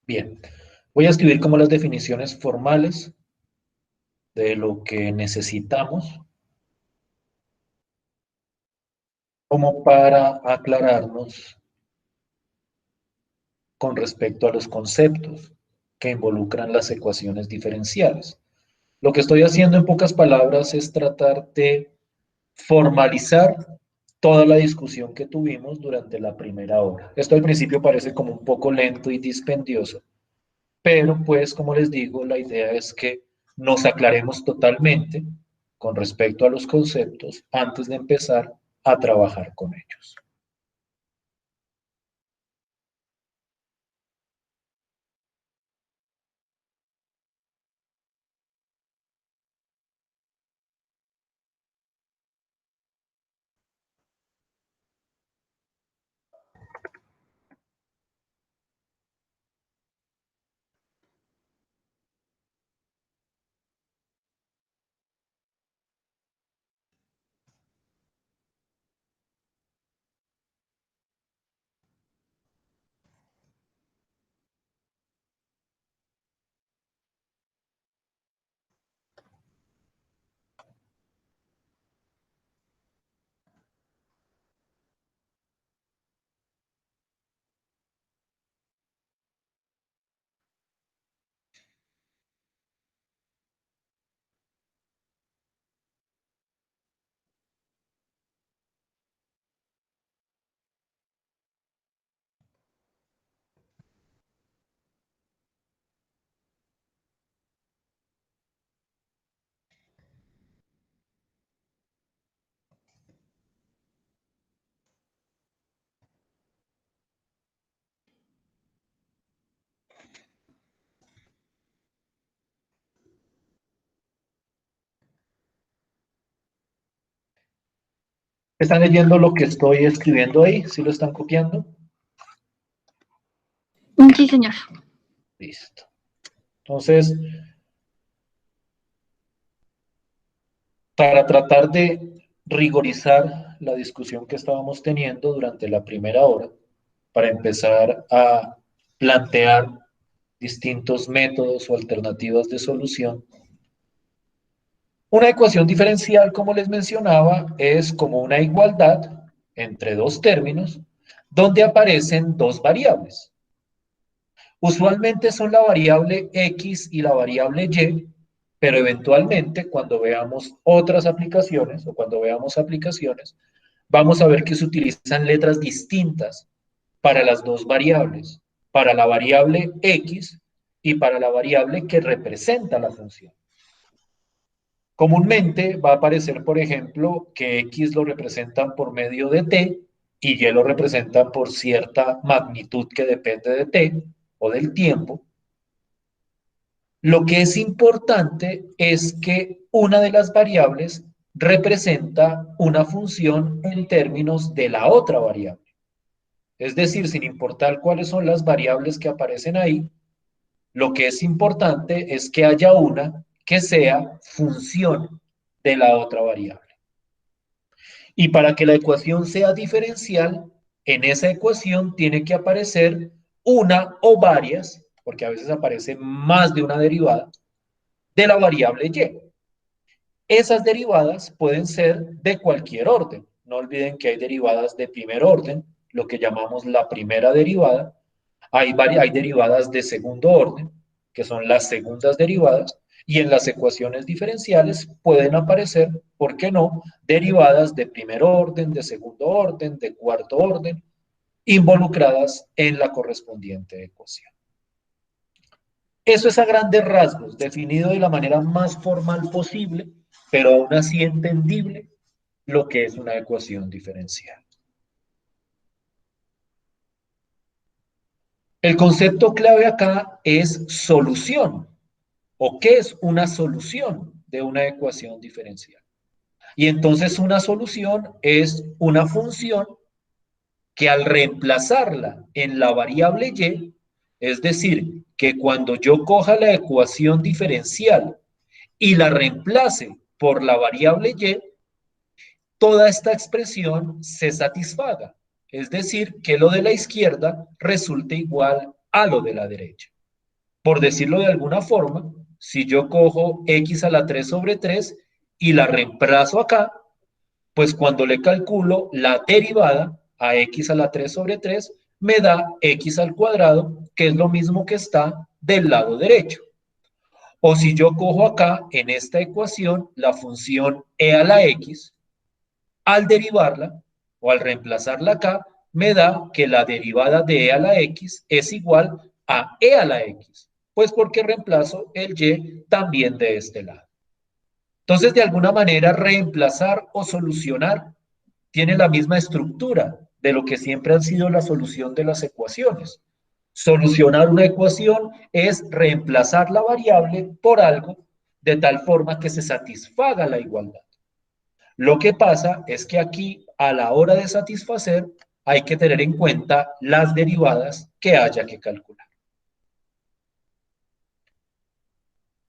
Bien, voy a escribir como las definiciones formales de lo que necesitamos como para aclararnos con respecto a los conceptos que involucran las ecuaciones diferenciales. Lo que estoy haciendo en pocas palabras es tratar de formalizar toda la discusión que tuvimos durante la primera hora. Esto al principio parece como un poco lento y dispendioso, pero pues como les digo, la idea es que nos aclaremos totalmente con respecto a los conceptos antes de empezar a trabajar con ellos. ¿Están leyendo lo que estoy escribiendo ahí? ¿Sí lo están copiando? Sí, señor. Listo. Entonces, para tratar de rigorizar la discusión que estábamos teniendo durante la primera hora, para empezar a plantear distintos métodos o alternativas de solución, una ecuación diferencial, como les mencionaba, es como una igualdad entre dos términos donde aparecen dos variables. Usualmente son la variable X y la variable Y, pero eventualmente cuando veamos otras aplicaciones o cuando veamos aplicaciones, vamos a ver que se utilizan letras distintas para las dos variables, para la variable X y para la variable que representa la función. Comúnmente va a aparecer, por ejemplo, que X lo representan por medio de T y Y lo representan por cierta magnitud que depende de T o del tiempo. Lo que es importante es que una de las variables representa una función en términos de la otra variable. Es decir, sin importar cuáles son las variables que aparecen ahí, lo que es importante es que haya una que sea función de la otra variable. Y para que la ecuación sea diferencial, en esa ecuación tiene que aparecer una o varias, porque a veces aparece más de una derivada, de la variable y. Esas derivadas pueden ser de cualquier orden. No olviden que hay derivadas de primer orden, lo que llamamos la primera derivada. Hay derivadas de segundo orden, que son las segundas derivadas, y en las ecuaciones diferenciales pueden aparecer, ¿por qué no?, derivadas de primer orden, de segundo orden, de cuarto orden, involucradas en la correspondiente ecuación. Eso es a grandes rasgos, definido de la manera más formal posible, pero aún así entendible, lo que es una ecuación diferencial. El concepto clave acá es solución, o qué es una solución de una ecuación diferencial. Y entonces una solución es una función que al reemplazarla en la variable y, es decir, que cuando yo coja la ecuación diferencial y la reemplace por la variable y, toda esta expresión se satisfaga. Es decir, que lo de la izquierda resulte igual a lo de la derecha. Por decirlo de alguna forma, si yo cojo x a la 3 sobre 3 y la reemplazo acá, pues cuando le calculo la derivada a x a la 3 sobre 3, me da x al cuadrado, que es lo mismo que está del lado derecho. O si yo cojo acá, en esta ecuación, la función e a la x, al derivarla o al reemplazarla acá, me da que la derivada de e a la x es igual a e a la x, pues porque reemplazo el y también de este lado. Entonces, de alguna manera, reemplazar o solucionar tiene la misma estructura de lo que siempre han sido la solución de las ecuaciones. Solucionar una ecuación es reemplazar la variable por algo de tal forma que se satisfaga la igualdad. Lo que pasa es que aquí, a la hora de satisfacer, hay que tener en cuenta las derivadas que haya que calcular.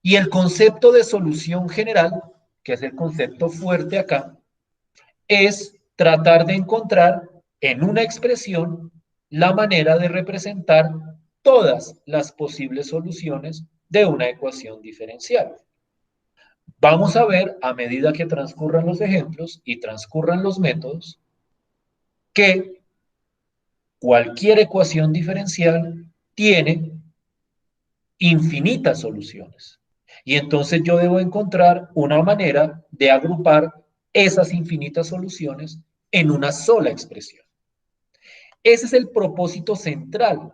Y el concepto de solución general, que es el concepto fuerte acá, es tratar de encontrar en una expresión la manera de representar todas las posibles soluciones de una ecuación diferencial. Vamos a ver, a medida que transcurran los ejemplos y transcurran los métodos, que cualquier ecuación diferencial tiene infinitas soluciones. Y entonces yo debo encontrar una manera de agrupar esas infinitas soluciones en una sola expresión. Ese es el propósito central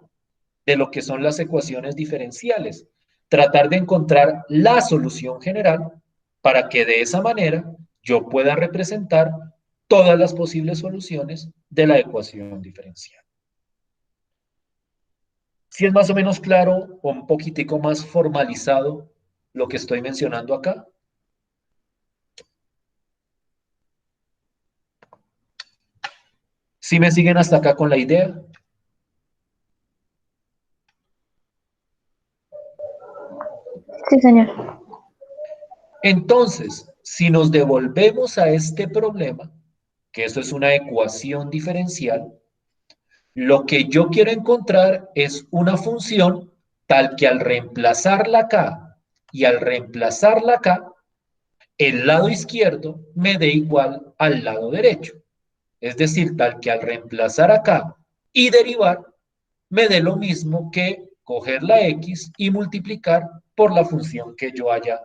de lo que son las ecuaciones diferenciales. Tratar de encontrar la solución general para que de esa manera yo pueda representar todas las posibles soluciones de la ecuación diferencial. Si es más o menos claro o un poquitico más formalizado lo que estoy mencionando acá. ¿Sí me siguen hasta acá con la idea? Sí, señor. Entonces, si nos devolvemos a este problema, que eso es una ecuación diferencial, lo que yo quiero encontrar es una función tal que al reemplazarla acá y al reemplazarla acá, el lado izquierdo me dé igual al lado derecho. Es decir, tal que al reemplazar acá y derivar, me dé lo mismo que coger la x y multiplicar por la función que yo haya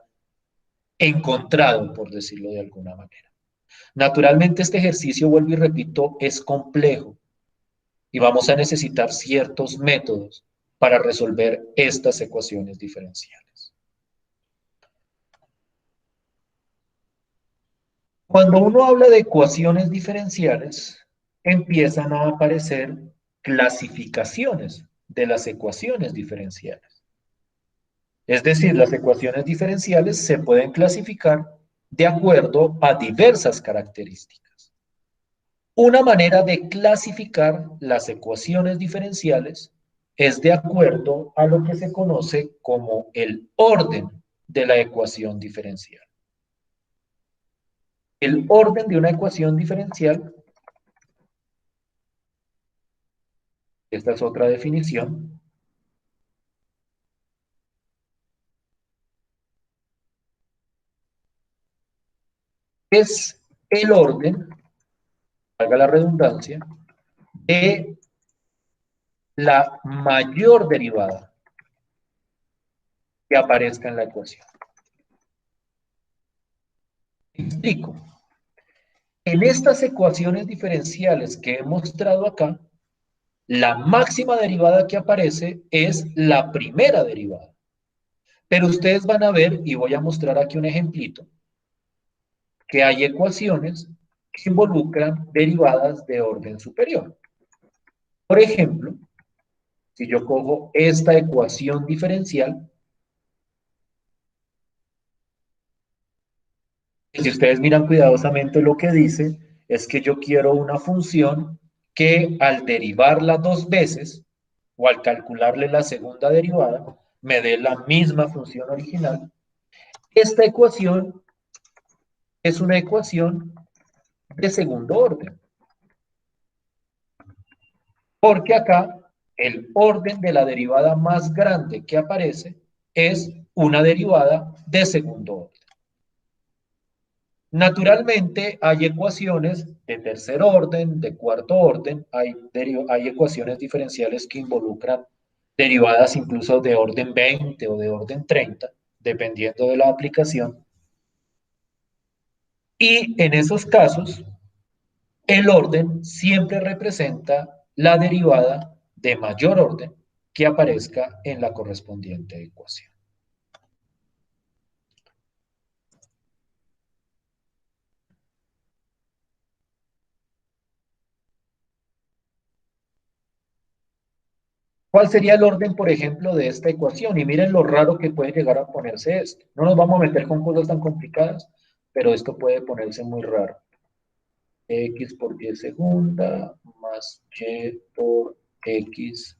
encontrado, por decirlo de alguna manera. Naturalmente, este ejercicio, vuelvo y repito, es complejo y vamos a necesitar ciertos métodos para resolver estas ecuaciones diferenciales. Cuando uno habla de ecuaciones diferenciales, empiezan a aparecer clasificaciones de las ecuaciones diferenciales. Es decir, las ecuaciones diferenciales se pueden clasificar de acuerdo a diversas características. Una manera de clasificar las ecuaciones diferenciales es de acuerdo a lo que se conoce como el orden de la ecuación diferencial. El orden de una ecuación diferencial, esta es otra definición, es el orden, valga la redundancia, de la mayor derivada que aparezca en la ecuación. Explico. En estas ecuaciones diferenciales que he mostrado acá, la máxima derivada que aparece es la primera derivada. Pero ustedes van a ver, y voy a mostrar aquí un ejemplito, que hay ecuaciones que involucran derivadas de orden superior. Por ejemplo, si yo cojo esta ecuación diferencial, si ustedes miran cuidadosamente lo que dice, es que yo quiero una función que al derivarla dos veces, o al calcularle la segunda derivada, me dé la misma función original. Esta ecuación es una ecuación de segundo orden. Porque acá el orden de la derivada más grande que aparece es una derivada de segundo orden. Naturalmente, hay ecuaciones de tercer orden, de cuarto orden, hay ecuaciones diferenciales que involucran derivadas incluso de orden 20 o de orden 30, dependiendo de la aplicación. Y en esos casos, el orden siempre representa la derivada de mayor orden que aparezca en la correspondiente ecuación. ¿Cuál sería el orden, por ejemplo, de esta ecuación? Y miren lo raro que puede llegar a ponerse esto. No nos vamos a meter con cosas tan complicadas, pero esto puede ponerse muy raro. X por y segunda más y por x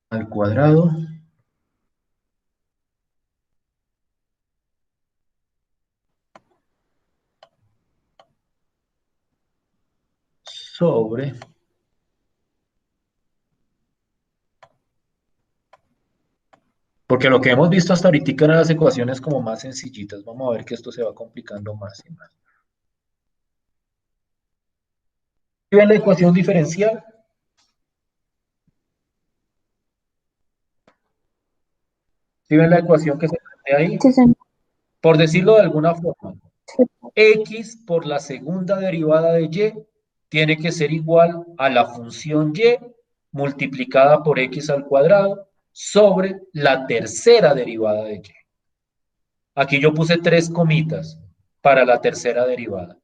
al cuadrado sobre porque lo que hemos visto hasta ahorita eran las ecuaciones como más sencillitas. Vamos a ver que esto se va complicando más y más. ¿Sí ven la ecuación diferencial? ¿Sí ven la ecuación que se plantea ahí? Sí, señor. Por decirlo de alguna forma, Sí. x por la segunda derivada de y tiene que ser igual a la función y multiplicada por x al cuadrado sobre la tercera derivada de y. Aquí yo puse 3 comitas para la tercera derivada.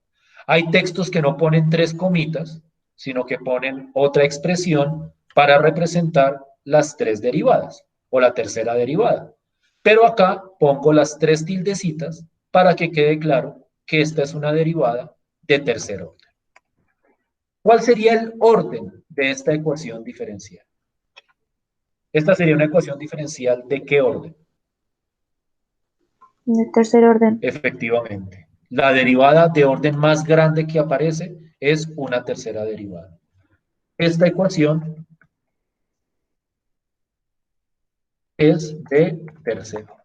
Hay textos que no ponen 3 comitas, sino que ponen otra expresión para representar las 3 derivadas o la tercera derivada. Pero acá pongo las 3 tildecitas para que quede claro que esta es una derivada de tercer orden. ¿Cuál sería el orden de esta ecuación diferencial? Esta sería una ecuación diferencial ¿de qué orden? De tercer orden. Efectivamente. La derivada de orden más grande que aparece es una tercera derivada. Esta ecuación es de tercer orden.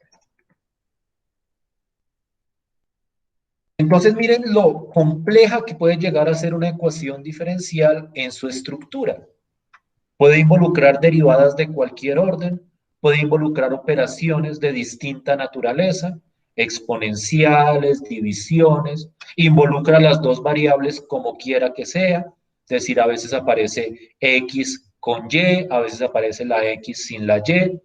Entonces miren lo compleja que puede llegar a ser una ecuación diferencial en su estructura. Puede involucrar derivadas de cualquier orden, puede involucrar operaciones de distinta naturaleza, exponenciales, divisiones, involucra las dos variables como quiera que sea, es decir, a veces aparece x con y, a veces aparece la x sin la y,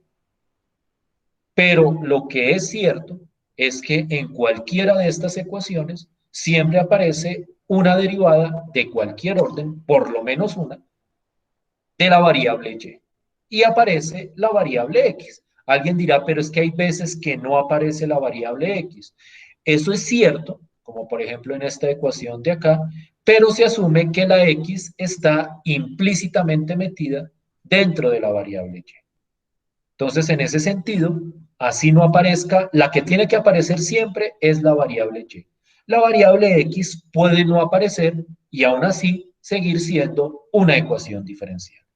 pero lo que es cierto es que en cualquiera de estas ecuaciones siempre aparece una derivada de cualquier orden, por lo menos una, de la variable y. Y aparece la variable x. Alguien dirá, pero es que hay veces que no aparece la variable x. Eso es cierto, como por ejemplo en esta ecuación de acá, pero se asume que la x está implícitamente metida dentro de la variable y. Entonces, en ese sentido, así no aparezca, la que tiene que aparecer siempre es la variable y. La variable x puede no aparecer y aún así seguir siendo una ecuación diferencial.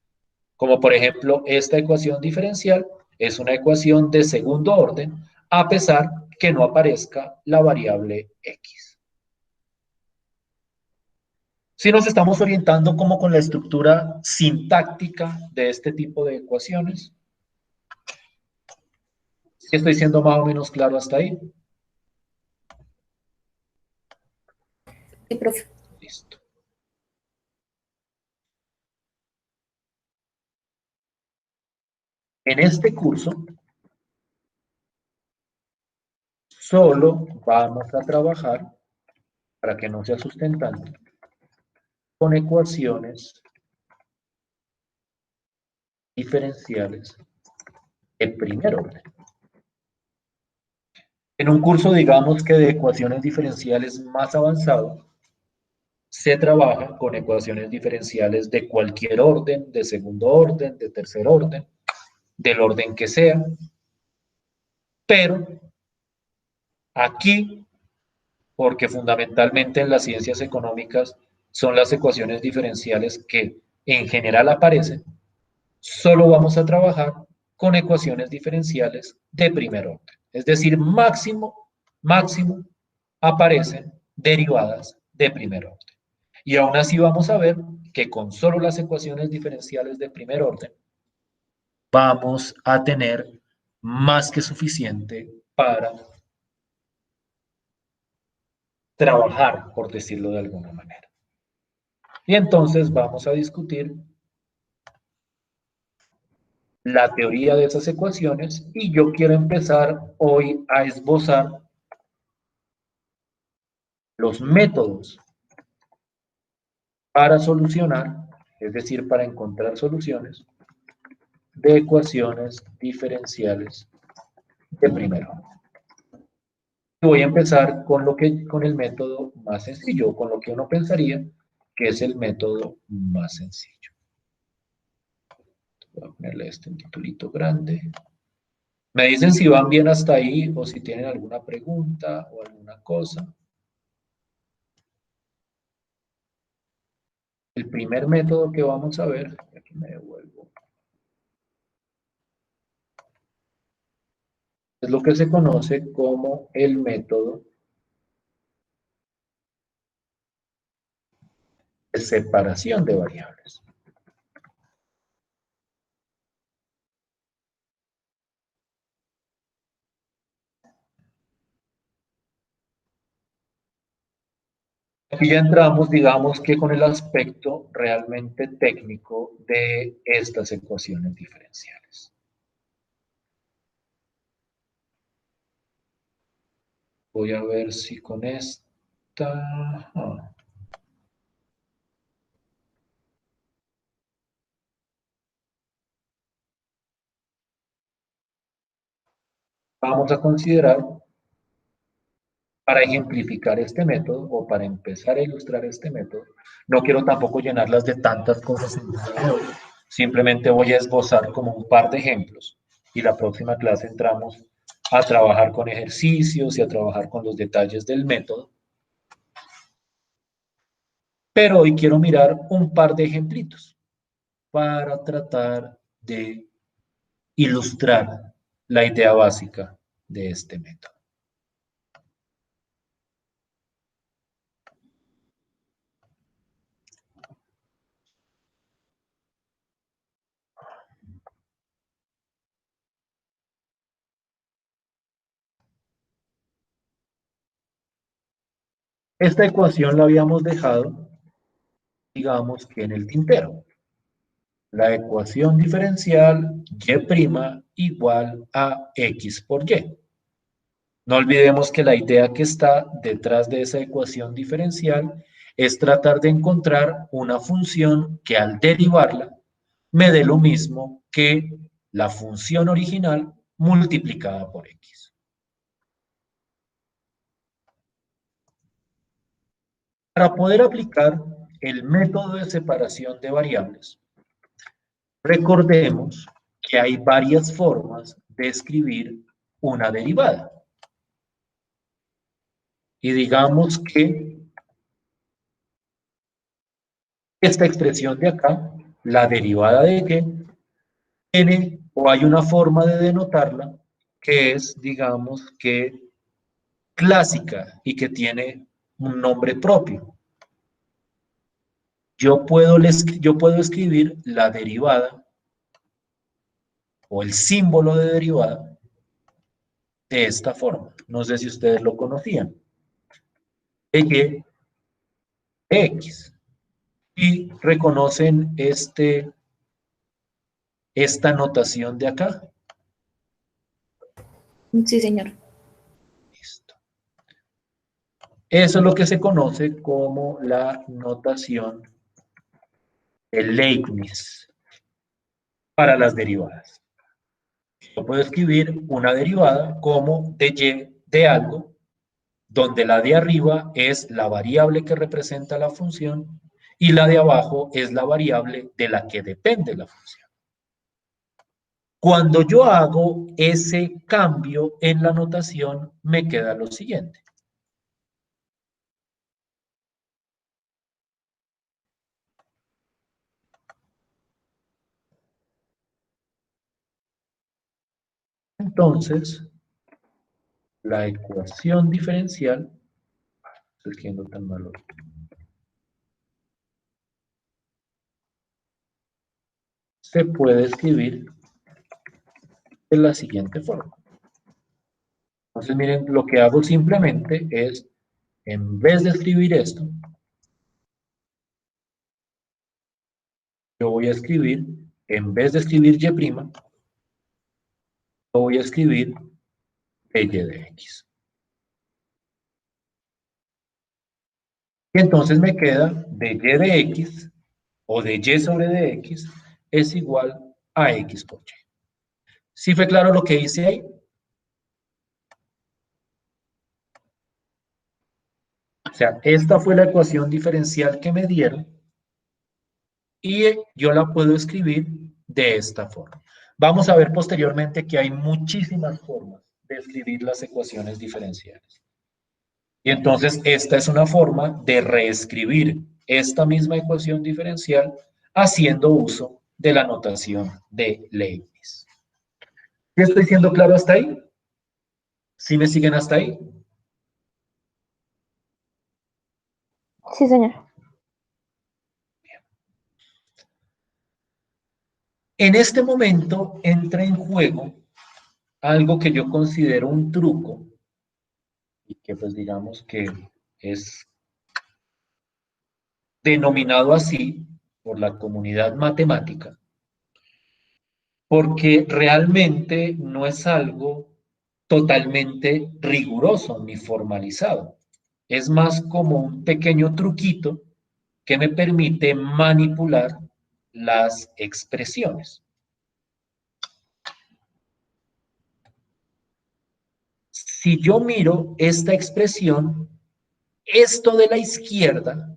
Como por ejemplo, esta ecuación diferencial es una ecuación de segundo orden, a pesar que no aparezca la variable x. Si nos estamos orientando como con la estructura sintáctica de este tipo de ecuaciones, estoy siendo más o menos claro hasta ahí. Sí, profe. Listo. En este curso, solo vamos a trabajar, para que no se asusten tanto, con ecuaciones diferenciales de primer orden. En un curso, digamos que de ecuaciones diferenciales más avanzado, se trabaja con ecuaciones diferenciales de cualquier orden, de segundo orden, de tercer orden, del orden que sea, pero aquí, porque fundamentalmente en las ciencias económicas son las ecuaciones diferenciales que en general aparecen, solo vamos a trabajar con ecuaciones diferenciales de primer orden. Es decir, máximo aparecen derivadas de primer orden. Y aún así vamos a ver que con solo las ecuaciones diferenciales de primer orden vamos a tener más que suficiente para trabajar, por decirlo de alguna manera. Y entonces vamos a discutir la teoría de esas ecuaciones y yo quiero empezar hoy a esbozar los métodos para solucionar, es decir, para encontrar soluciones de ecuaciones diferenciales de primer orden. Voy a empezar con el método más sencillo, con lo que uno pensaría que es el método más sencillo. Voy a ponerle un titulito grande. Me dicen si van bien hasta ahí o si tienen alguna pregunta o alguna cosa. El primer método que vamos a ver, aquí me devuelvo, es lo que se conoce como el método de separación de variables. Aquí ya entramos, digamos que con el aspecto realmente técnico de estas ecuaciones diferenciales. Voy a ver si con esta... Vamos a considerar, para ejemplificar este método o para empezar a ilustrar este método, no quiero tampoco llenarlas de tantas cosas en el día de hoy, simplemente voy a esbozar como un par de ejemplos y la próxima clase entramos a trabajar con ejercicios y a trabajar con los detalles del método. Pero hoy quiero mirar un par de ejemplitos para tratar de ilustrar la idea básica de este método. Esta ecuación la habíamos dejado, digamos que en el tintero. La ecuación diferencial y' igual a x por y. No olvidemos que la idea que está detrás de esa ecuación diferencial es tratar de encontrar una función que al derivarla me dé lo mismo que la función original multiplicada por x. Para poder aplicar el método de separación de variables, recordemos que hay varias formas de escribir una derivada. Y digamos que esta expresión de acá, la derivada de y, tiene o hay una forma de denotarla que es, digamos que, clásica y que tiene un nombre propio. Yo puedo escribir la derivada o el símbolo de derivada de esta forma. No sé si ustedes lo conocían. Y x. Y reconocen esta notación de acá. Sí, señor. Listo. Eso es lo que se conoce como la notación de Leibniz para las derivadas. Yo puedo escribir una derivada como de y de algo, donde la de arriba es la variable que representa la función y la de abajo es la variable de la que depende la función. Cuando yo hago ese cambio en la notación, me queda lo siguiente. entonces la ecuación diferencial, estoy escribiendo tan malo, se puede escribir de la siguiente forma. Entonces, miren, lo que hago simplemente es, en vez de escribir esto, yo voy a escribir, en vez de escribir y', yo voy a escribir y de x. Y entonces me queda de y de x, o de y sobre dx, es igual a x por y. ¿Sí fue claro lo que hice ahí? O sea, esta fue la ecuación diferencial que me dieron y yo la puedo escribir de esta forma. Vamos a ver posteriormente que hay muchísimas formas de escribir las ecuaciones diferenciales. Y entonces esta es una forma de reescribir esta misma ecuación diferencial haciendo uso de la notación de Leibniz. ¿Sí estoy siendo claro hasta ahí? ¿Sí me siguen hasta ahí? Sí, señor. En este momento entra en juego algo que yo considero un truco y que pues digamos que es denominado así por la comunidad matemática, porque realmente no es algo totalmente riguroso ni formalizado. Es más como un pequeño truquito que me permite manipular las expresiones. Si yo miro esta expresión, esto de la izquierda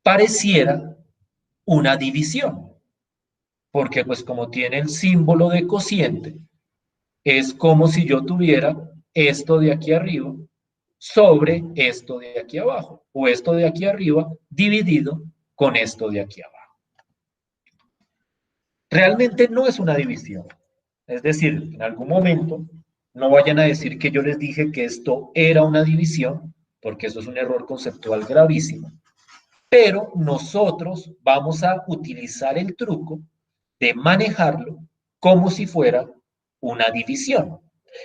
pareciera una división, porque pues como tiene el símbolo de cociente, es como si yo tuviera esto de aquí arriba sobre esto de aquí abajo, o esto de aquí arriba dividido con esto de aquí abajo. Realmente no es una división. Es decir, en algún momento no vayan a decir que yo les dije que esto era una división, porque eso es un error conceptual gravísimo. Pero nosotros vamos a utilizar el truco de manejarlo como si fuera una división.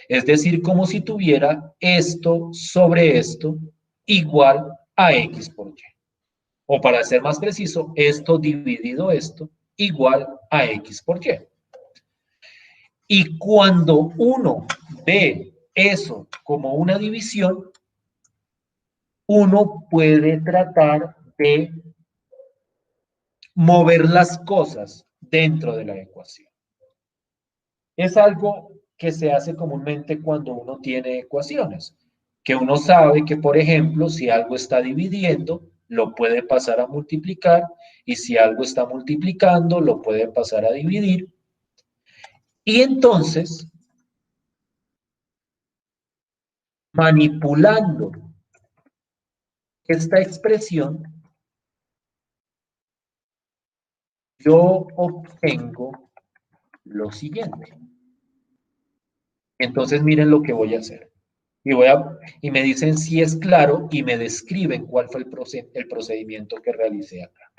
Es decir, como si tuviera esto sobre esto igual a x por y. O para ser más preciso, esto dividido esto igual a x por y. Y cuando uno ve eso como una división, uno puede tratar de mover las cosas dentro de la ecuación. Es algo que se hace comúnmente cuando uno tiene ecuaciones, que uno sabe que, por ejemplo, si algo está dividiendo, lo puede pasar a multiplicar, y si algo está multiplicando, lo puede pasar a dividir. Y entonces, manipulando esta expresión, yo obtengo lo siguiente. Entonces, miren lo que voy a hacer. Y me dicen si es claro y me describen cuál fue el procedimiento que realicé acá.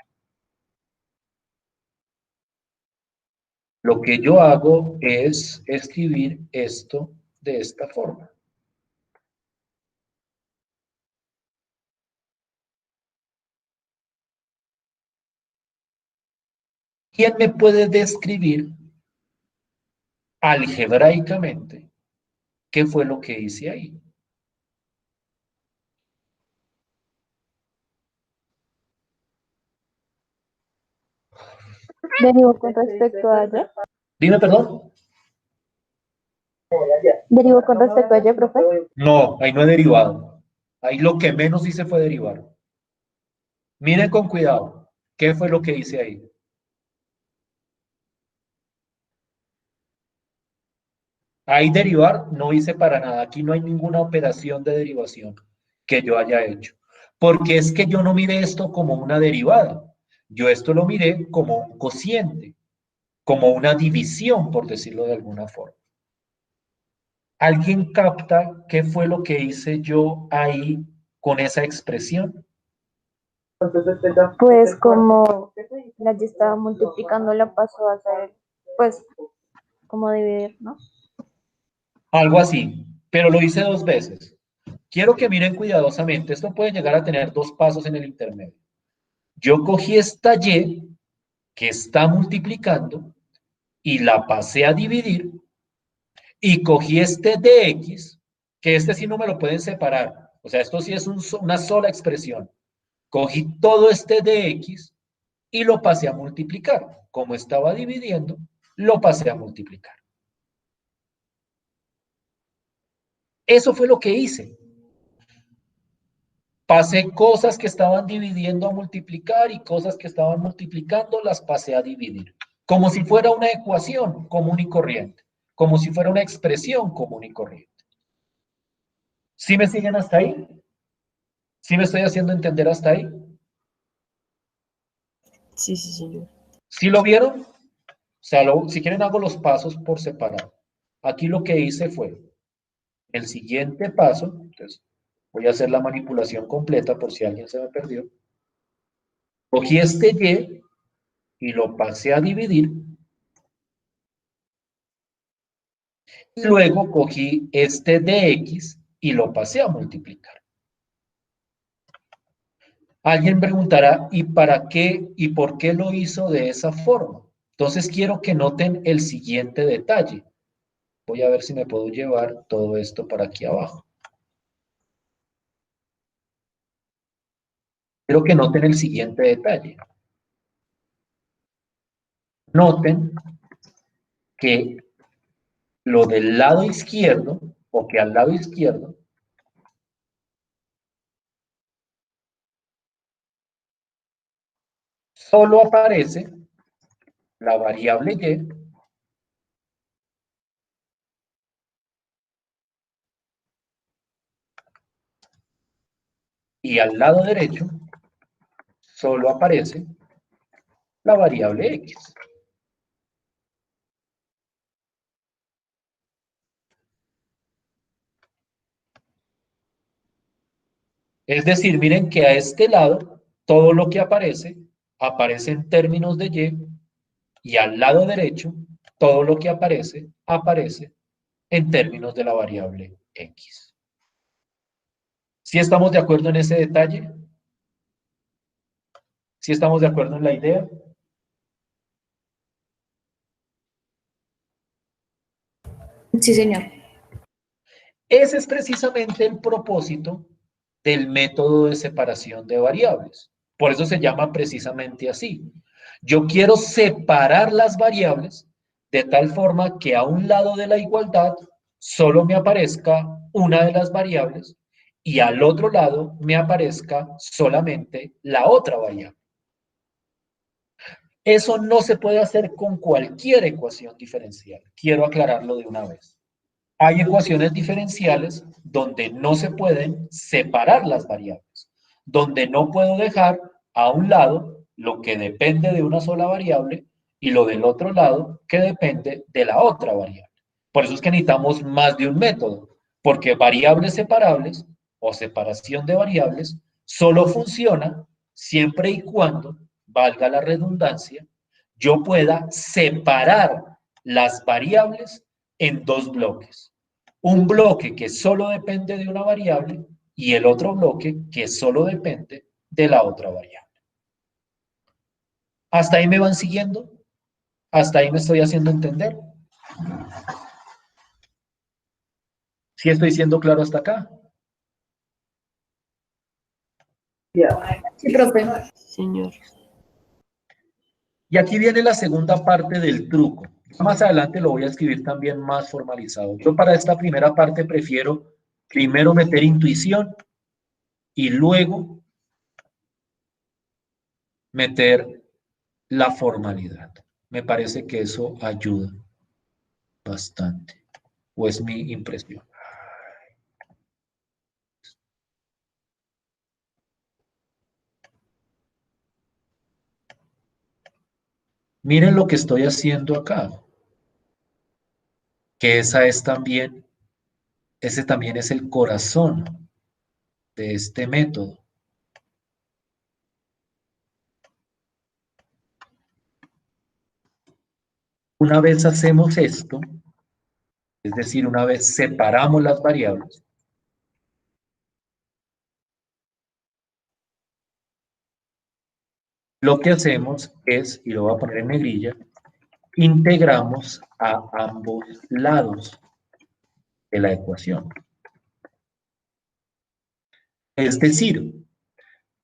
Lo que yo hago es escribir esto de esta forma. ¿Quién me puede describir algebraicamente qué fue lo que hice ahí? Derivo con respecto a Y. Dime, perdón. Derivo con respecto a Y, profe. No, ahí no he derivado. Ahí lo que menos hice fue derivar. Miren con cuidado. ¿Qué fue lo que hice ahí? Ahí derivar no hice para nada. Aquí no hay ninguna operación de derivación que yo haya hecho. Porque es que yo no miré esto como una derivada. Yo esto lo miré como un cociente, como una división, por decirlo de alguna forma. ¿Alguien capta qué fue lo que hice yo ahí con esa expresión? Pues como la Y estaba multiplicando, la pasó a hacer, pues, como dividir, ¿no? Algo así, pero lo hice dos veces. Quiero que miren cuidadosamente, esto puede llegar a tener dos pasos en el intermedio. Yo cogí esta Y que está multiplicando y la pasé a dividir y cogí este dx, que este sí no me lo pueden separar, o sea, esto sí es una sola expresión. Cogí todo este dx y lo pasé a multiplicar. Como estaba dividiendo, lo pasé a multiplicar. Eso fue lo que hice. Pasé cosas que estaban dividiendo a multiplicar y cosas que estaban multiplicando las pasé a dividir. Como si fuera una ecuación común y corriente. Como si fuera una expresión común y corriente. ¿Sí me siguen hasta ahí? ¿Sí me estoy haciendo entender hasta ahí? Sí, sí, señor. ¿Sí lo vieron? O sea, si quieren hago los pasos por separado. Aquí lo que hice fue el siguiente paso, entonces voy a hacer la manipulación completa por si alguien se me perdió. Cogí este y lo pasé a dividir. Y luego cogí este dx y lo pasé a multiplicar. Alguien preguntará, ¿y para qué y por qué lo hizo de esa forma? Entonces quiero que noten el siguiente detalle. Voy a ver si me puedo llevar todo esto para aquí abajo. Quiero que noten el siguiente detalle. Noten que lo del lado izquierdo, o que al lado izquierdo, solo aparece la variable y al lado derecho solo aparece la variable x. Es decir, miren que a este lado todo lo que aparece aparece en términos de y al lado derecho todo lo que aparece en términos de la variable x. ¿Sí estamos de acuerdo en ese detalle? ¿Sí estamos de acuerdo en la idea? Sí, señor. Ese es precisamente el propósito del método de separación de variables. Por eso se llama precisamente así. Yo quiero separar las variables de tal forma que a un lado de la igualdad solo me aparezca una de las variables y al otro lado me aparezca solamente la otra variable. Eso no se puede hacer con cualquier ecuación diferencial. Quiero aclararlo de una vez. Hay ecuaciones diferenciales donde no se pueden separar las variables, donde no puedo dejar a un lado lo que depende de una sola variable y lo del otro lado que depende de la otra variable. Por eso es que necesitamos más de un método, porque variables separables o separación de variables solo funciona siempre y cuando, valga la redundancia, yo pueda separar las variables en dos bloques. Un bloque que solo depende de una variable y el otro bloque que solo depende de la otra variable. ¿Hasta ahí me van siguiendo? ¿Hasta ahí me estoy haciendo entender? ¿Sí estoy siendo claro hasta acá? Sí, profe. Señor. Y aquí viene la segunda parte del truco. Más adelante lo voy a escribir también más formalizado. Yo para esta primera parte prefiero primero meter intuición y luego meter la formalidad. Me parece que eso ayuda bastante, o es mi impresión. Miren lo que estoy haciendo acá, que esa es también Ese también es el corazón de este método. Una vez hacemos esto, es decir, una vez separamos las variables, lo que hacemos es, y lo voy a poner en negrilla, integramos a ambos lados de la ecuación. Es decir,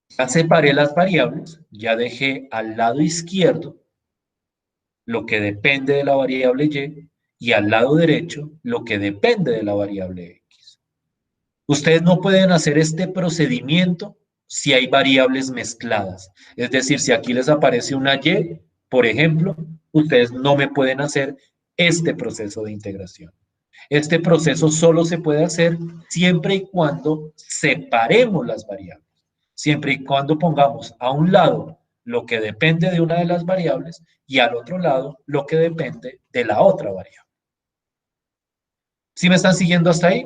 ya separé las variables, ya dejé al lado izquierdo lo que depende de la variable y al lado derecho lo que depende de la variable x. Ustedes no pueden hacer este procedimiento si hay variables mezcladas. Es decir, si aquí les aparece una y, por ejemplo, ustedes no me pueden hacer este proceso de integración. Este proceso solo se puede hacer siempre y cuando separemos las variables. Siempre y cuando pongamos a un lado lo que depende de una de las variables y al otro lado lo que depende de la otra variable. ¿Sí me están siguiendo hasta ahí?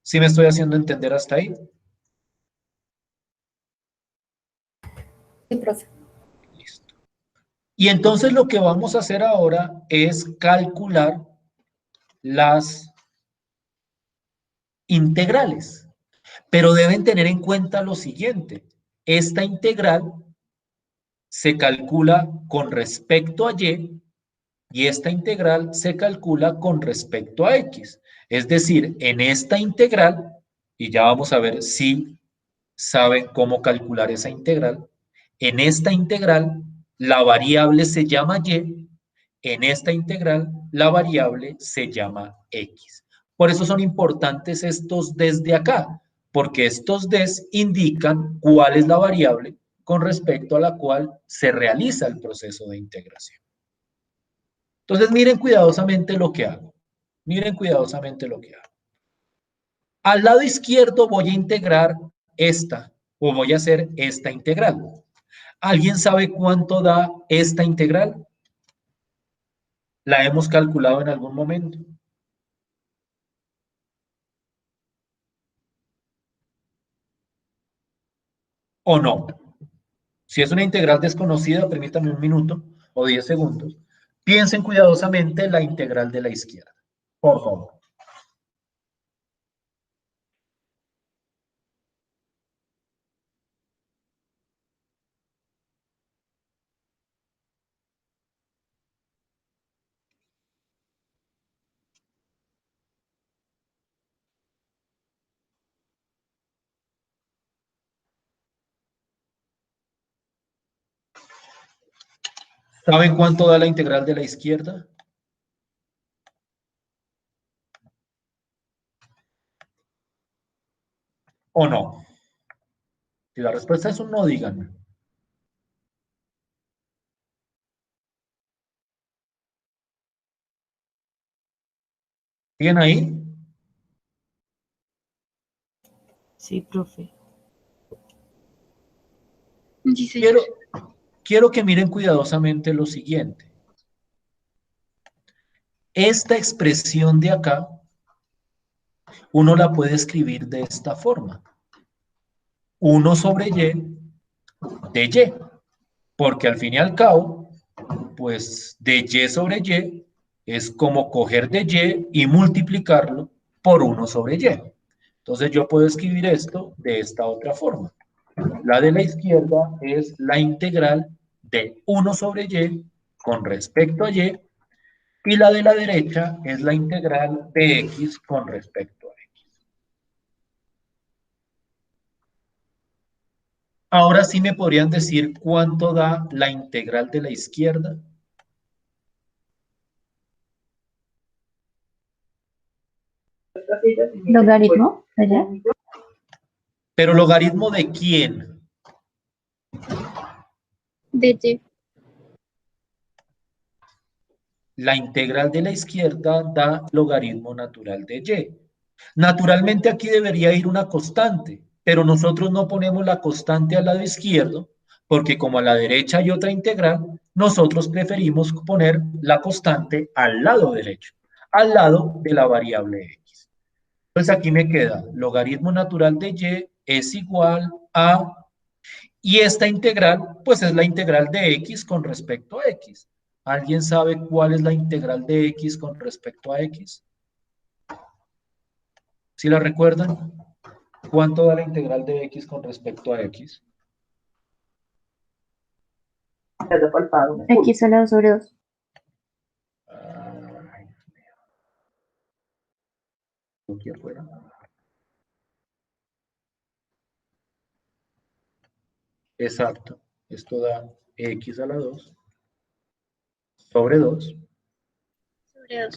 ¿Sí me estoy haciendo entender hasta ahí? Sí, profe. Listo. Y entonces lo que vamos a hacer ahora es calcular las integrales. Pero deben tener en cuenta lo siguiente. Esta integral se calcula con respecto a y esta integral se calcula con respecto a x. Es decir, en esta integral, y ya vamos a ver si saben cómo calcular esa integral, en esta integral la variable se llama y, en esta integral la variable se llama x. Por eso son importantes estos desde acá, porque estos des indican cuál es la variable con respecto a la cual se realiza el proceso de integración. Entonces miren cuidadosamente lo que hago. Miren cuidadosamente lo que hago. Al lado izquierdo voy a integrar esta, o voy a hacer esta integral. ¿Alguien sabe cuánto da esta integral? ¿La hemos calculado en algún momento? ¿O no? Si es una integral desconocida, permítanme un minuto o 10 segundos. Piensen cuidadosamente la integral de la izquierda, por favor. ¿Saben cuánto da la integral de la izquierda? ¿O no? Si la respuesta es un no, díganme. ¿Siguen ahí? Sí, profe. Sí, señor. Quiero que miren cuidadosamente lo siguiente. Esta expresión de acá, uno la puede escribir de esta forma. 1 sobre y de y. Porque al fin y al cabo, pues de y sobre y es como coger de y multiplicarlo por 1 sobre y. Entonces yo puedo escribir esto de esta otra forma. La de la izquierda es la integral de 1 sobre y con respecto a y la de la derecha es la integral de x con respecto a x. Ahora sí me podrían decir cuánto da la integral de la izquierda. ¿Logaritmo? ¿Allá? ¿Pero logaritmo de quién? De Y. La integral de la izquierda da logaritmo natural de y. Naturalmente aquí debería ir una constante, pero nosotros no ponemos la constante al lado izquierdo, porque como a la derecha hay otra integral, nosotros preferimos poner la constante al lado derecho, al lado de la variable x. Entonces aquí me queda logaritmo natural de y es igual a, y esta integral, pues es la integral de x con respecto a x. ¿Alguien sabe cuál es la integral de x con respecto a x? ¿Sí la recuerdan? ¿Cuánto da la integral de x con respecto a x? X elevado sobre 2. Ay, aquí afuera. Exacto. Esto da x a la 2 sobre 2. Sobre 2.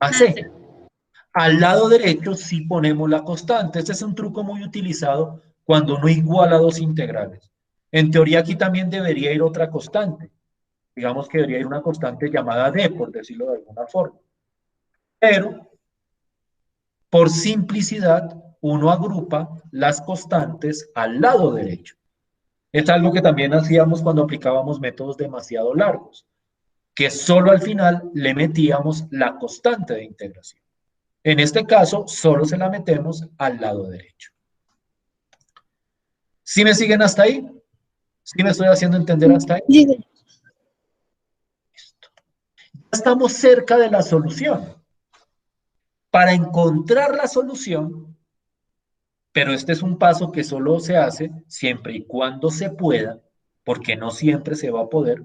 A c. Al lado derecho sí ponemos la constante. Este es un truco muy utilizado cuando uno iguala dos integrales. En teoría aquí también debería ir otra constante. Digamos que debería ir una constante llamada d, por decirlo de alguna forma. Pero, por simplicidad, uno agrupa las constantes al lado derecho. Es algo que también hacíamos cuando aplicábamos métodos demasiado largos, que solo al final le metíamos la constante de integración. En este caso, solo se la metemos al lado derecho. ¿Sí me siguen hasta ahí? ¿Sí me estoy haciendo entender hasta ahí? Sí. Listo. Ya estamos cerca de la solución. Para encontrar la solución, pero este es un paso que solo se hace siempre y cuando se pueda, porque no siempre se va a poder.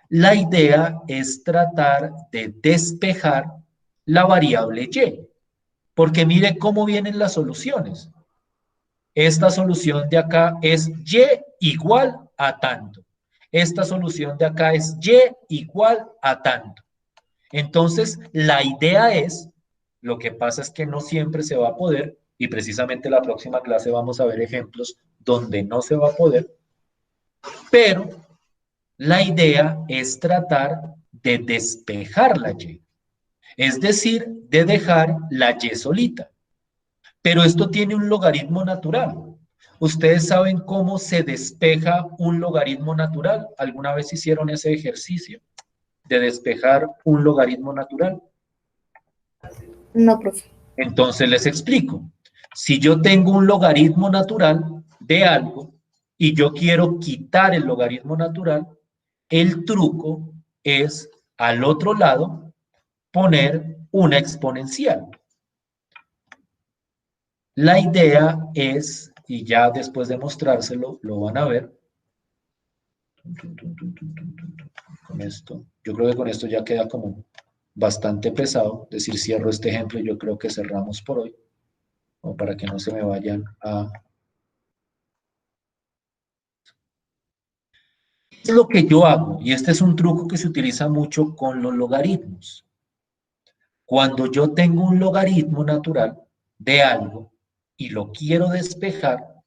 La idea es tratar de despejar la variable y, porque mire cómo vienen las soluciones. Esta solución de acá es y igual a tanto. Esta solución de acá es y igual a tanto. Entonces, la idea es, lo que pasa es que no siempre se va a poder, y precisamente la próxima clase vamos a ver ejemplos donde no se va a poder, pero la idea es tratar de despejar la y, es decir, de dejar la y solita. Pero esto tiene un logaritmo natural. ¿Ustedes saben cómo se despeja un logaritmo natural? ¿Alguna vez hicieron ese ejercicio de despejar un logaritmo natural? No, profe. Entonces les explico. Si yo tengo un logaritmo natural de algo y yo quiero quitar el logaritmo natural, el truco es al otro lado poner una exponencial. La idea es, y ya después de mostrárselo, lo van a ver. Con esto, yo creo que con esto ya queda como bastante pesado. Es decir, cierro este ejemplo y yo creo que cerramos por hoy. O para que no se me vayan a... Es lo que yo hago, y este es un truco que se utiliza mucho con los logaritmos. Cuando yo tengo un logaritmo natural de algo y lo quiero despejar,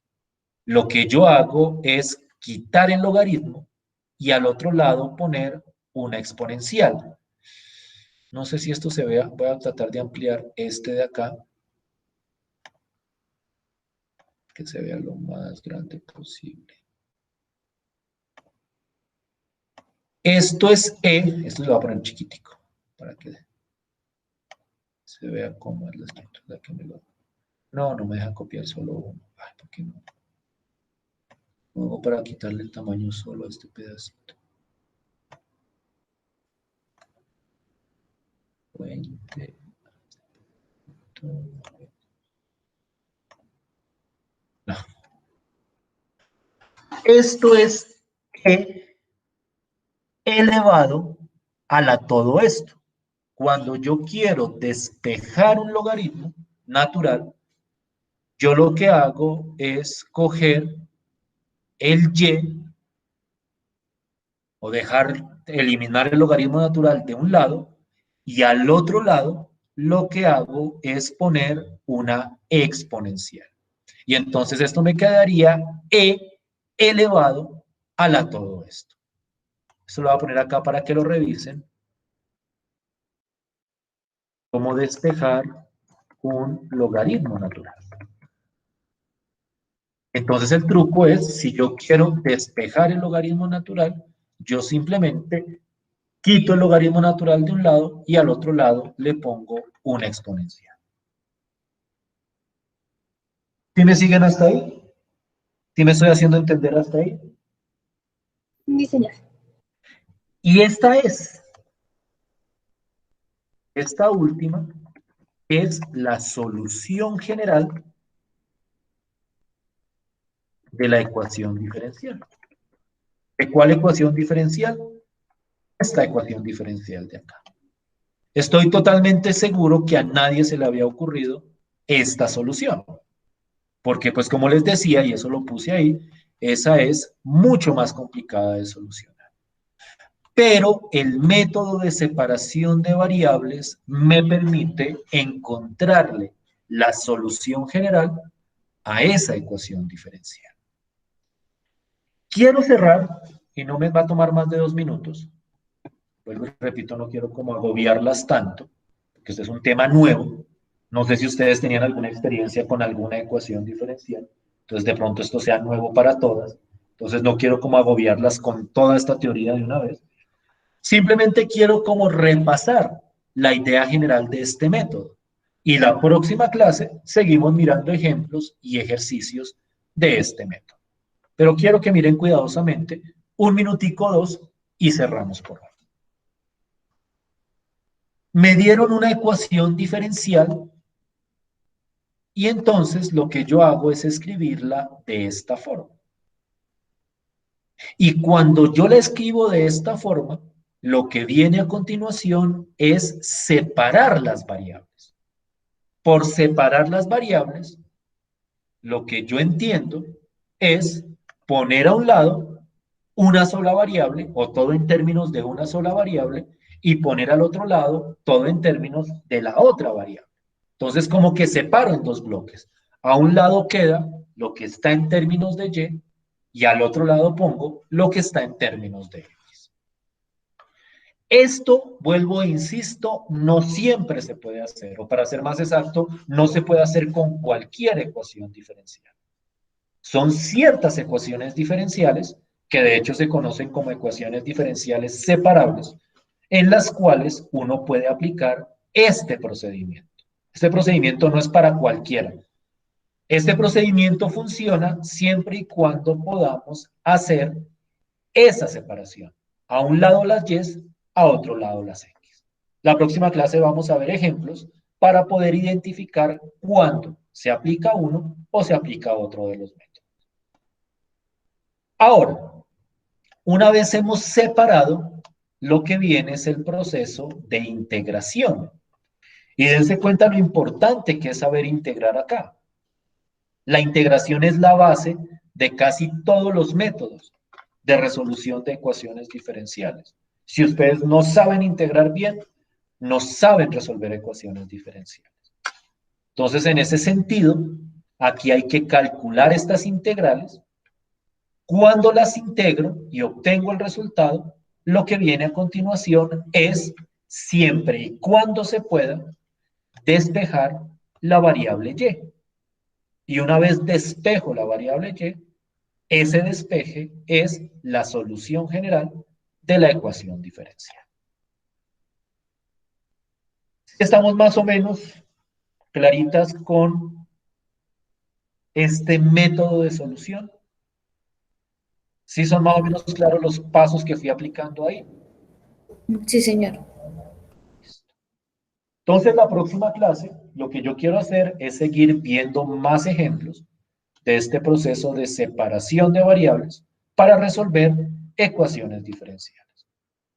lo que yo hago es quitar el logaritmo y al otro lado poner una exponencial. No sé si esto se vea, voy a tratar de ampliar este de acá, que se vea lo más grande posible. Esto es E, esto lo voy a poner chiquitico, para que se vea cómo es la estructura que me lo... No, no me deja copiar solo uno. Ay, ¿por qué no? Luego para quitarle el tamaño solo a este pedacito. 20. No. Esto es E elevado a la todo esto. Cuando yo quiero despejar un logaritmo natural, yo lo que hago es coger el y o eliminar el logaritmo natural de un lado y al otro lado lo que hago es poner una exponencial. Y entonces esto me quedaría e elevado a la todo esto. Esto lo voy a poner acá para que lo revisen. Cómo despejar un logaritmo natural. Entonces el truco es, si yo quiero despejar el logaritmo natural, yo simplemente quito el logaritmo natural de un lado y al otro lado le pongo una exponencial. ¿Sí me siguen hasta ahí? ¿Sí me estoy haciendo entender hasta ahí? Sí, señor. Y esta última es la solución general de la ecuación diferencial. ¿De cuál ecuación diferencial? Esta ecuación diferencial de acá. Estoy totalmente seguro que a nadie se le había ocurrido esta solución, porque pues como les decía, y eso lo puse ahí, esa es mucho más complicada de solucionar. Pero el método de separación de variables me permite encontrarle la solución general a esa ecuación diferencial. Quiero cerrar, y no me va a tomar más de 2 minutos, vuelvo y repito, no quiero como agobiarlas tanto, porque este es un tema nuevo. No sé si ustedes tenían alguna experiencia con alguna ecuación diferencial, entonces de pronto esto sea nuevo para todas, entonces no quiero como agobiarlas con toda esta teoría de una vez. Simplemente quiero como repasar la idea general de este método. Y la próxima clase seguimos mirando ejemplos y ejercicios de este método. Pero quiero que miren cuidadosamente, 1 minutico, 2, y cerramos por hoy. Me dieron una ecuación diferencial y entonces lo que yo hago es escribirla de esta forma. Y cuando yo la escribo de esta forma, lo que viene a continuación es separar las variables. Por separar las variables, lo que yo entiendo es poner a un lado una sola variable, o todo en términos de una sola variable, y poner al otro lado todo en términos de la otra variable. Entonces, como que separo en dos bloques. A un lado queda lo que está en términos de y, y al otro lado pongo lo que está en términos de x. Esto, vuelvo e insisto, no siempre se puede hacer, o para ser más exacto, no se puede hacer con cualquier ecuación diferencial. Son ciertas ecuaciones diferenciales, que de hecho se conocen como ecuaciones diferenciales separables, en las cuales uno puede aplicar este procedimiento. Este procedimiento no es para cualquiera. Este procedimiento funciona siempre y cuando podamos hacer esa separación. A un lado las y, a otro lado las x. La próxima clase vamos a ver ejemplos para poder identificar cuándo se aplica uno o se aplica otro de los métodos. Ahora, una vez hemos separado, lo que viene es el proceso de integración. Y dense cuenta lo importante que es saber integrar acá. La integración es la base de casi todos los métodos de resolución de ecuaciones diferenciales. Si ustedes no saben integrar bien, no saben resolver ecuaciones diferenciales. Entonces, en ese sentido, aquí hay que calcular estas integrales. Cuando las integro y obtengo el resultado, lo que viene a continuación es, siempre y cuando se pueda, despejar la variable y. Y una vez despejo la variable y, ese despeje es la solución general de la ecuación diferencial. Estamos más o menos claritas con este método de solución. ¿Sí son más o menos claros los pasos que fui aplicando ahí? Sí, señor. Entonces, la próxima clase, lo que yo quiero hacer es seguir viendo más ejemplos de este proceso de separación de variables para resolver ecuaciones diferenciales.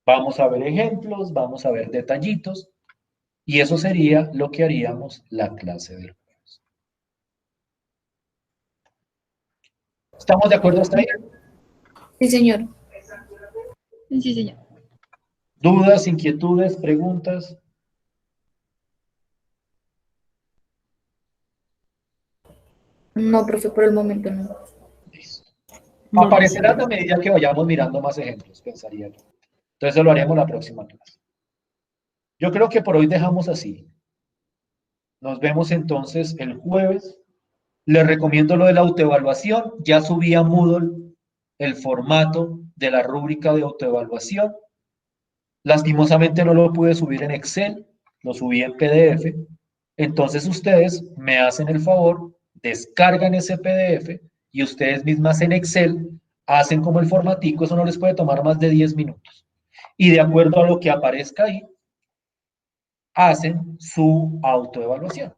Vamos a ver ejemplos, vamos a ver detallitos, y eso sería lo que haríamos la clase del jueves. ¿Estamos de acuerdo hasta ahí? Sí, señor. Sí, señor. ¿Dudas, inquietudes, preguntas? No, profe, por el momento no. Listo. No, Aparecerán a medida que vayamos mirando más ejemplos, pensaría yo. Entonces, eso lo haremos la próxima clase. Yo creo que por hoy dejamos así. Nos vemos entonces el jueves. Les recomiendo lo de la autoevaluación. Ya subí a Moodle el formato de la rúbrica de autoevaluación. Lastimosamente no lo pude subir en Excel, lo subí en PDF. Entonces ustedes me hacen el favor descargan ese PDF y ustedes mismas en Excel hacen como el formatico, eso no les puede tomar más de 10 minutos. Y de acuerdo a lo que aparezca ahí, hacen su autoevaluación.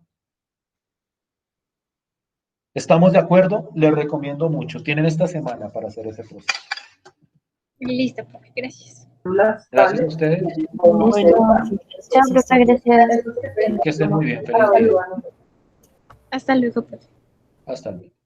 ¿Estamos de acuerdo? Les recomiendo mucho. Tienen esta semana para hacer ese proceso. Listo, profe, gracias. Gracias a ustedes. Bueno, Chao, profe, gracias. Que estén muy bien. Feliz día. Hasta luego, profe. Hasta luego.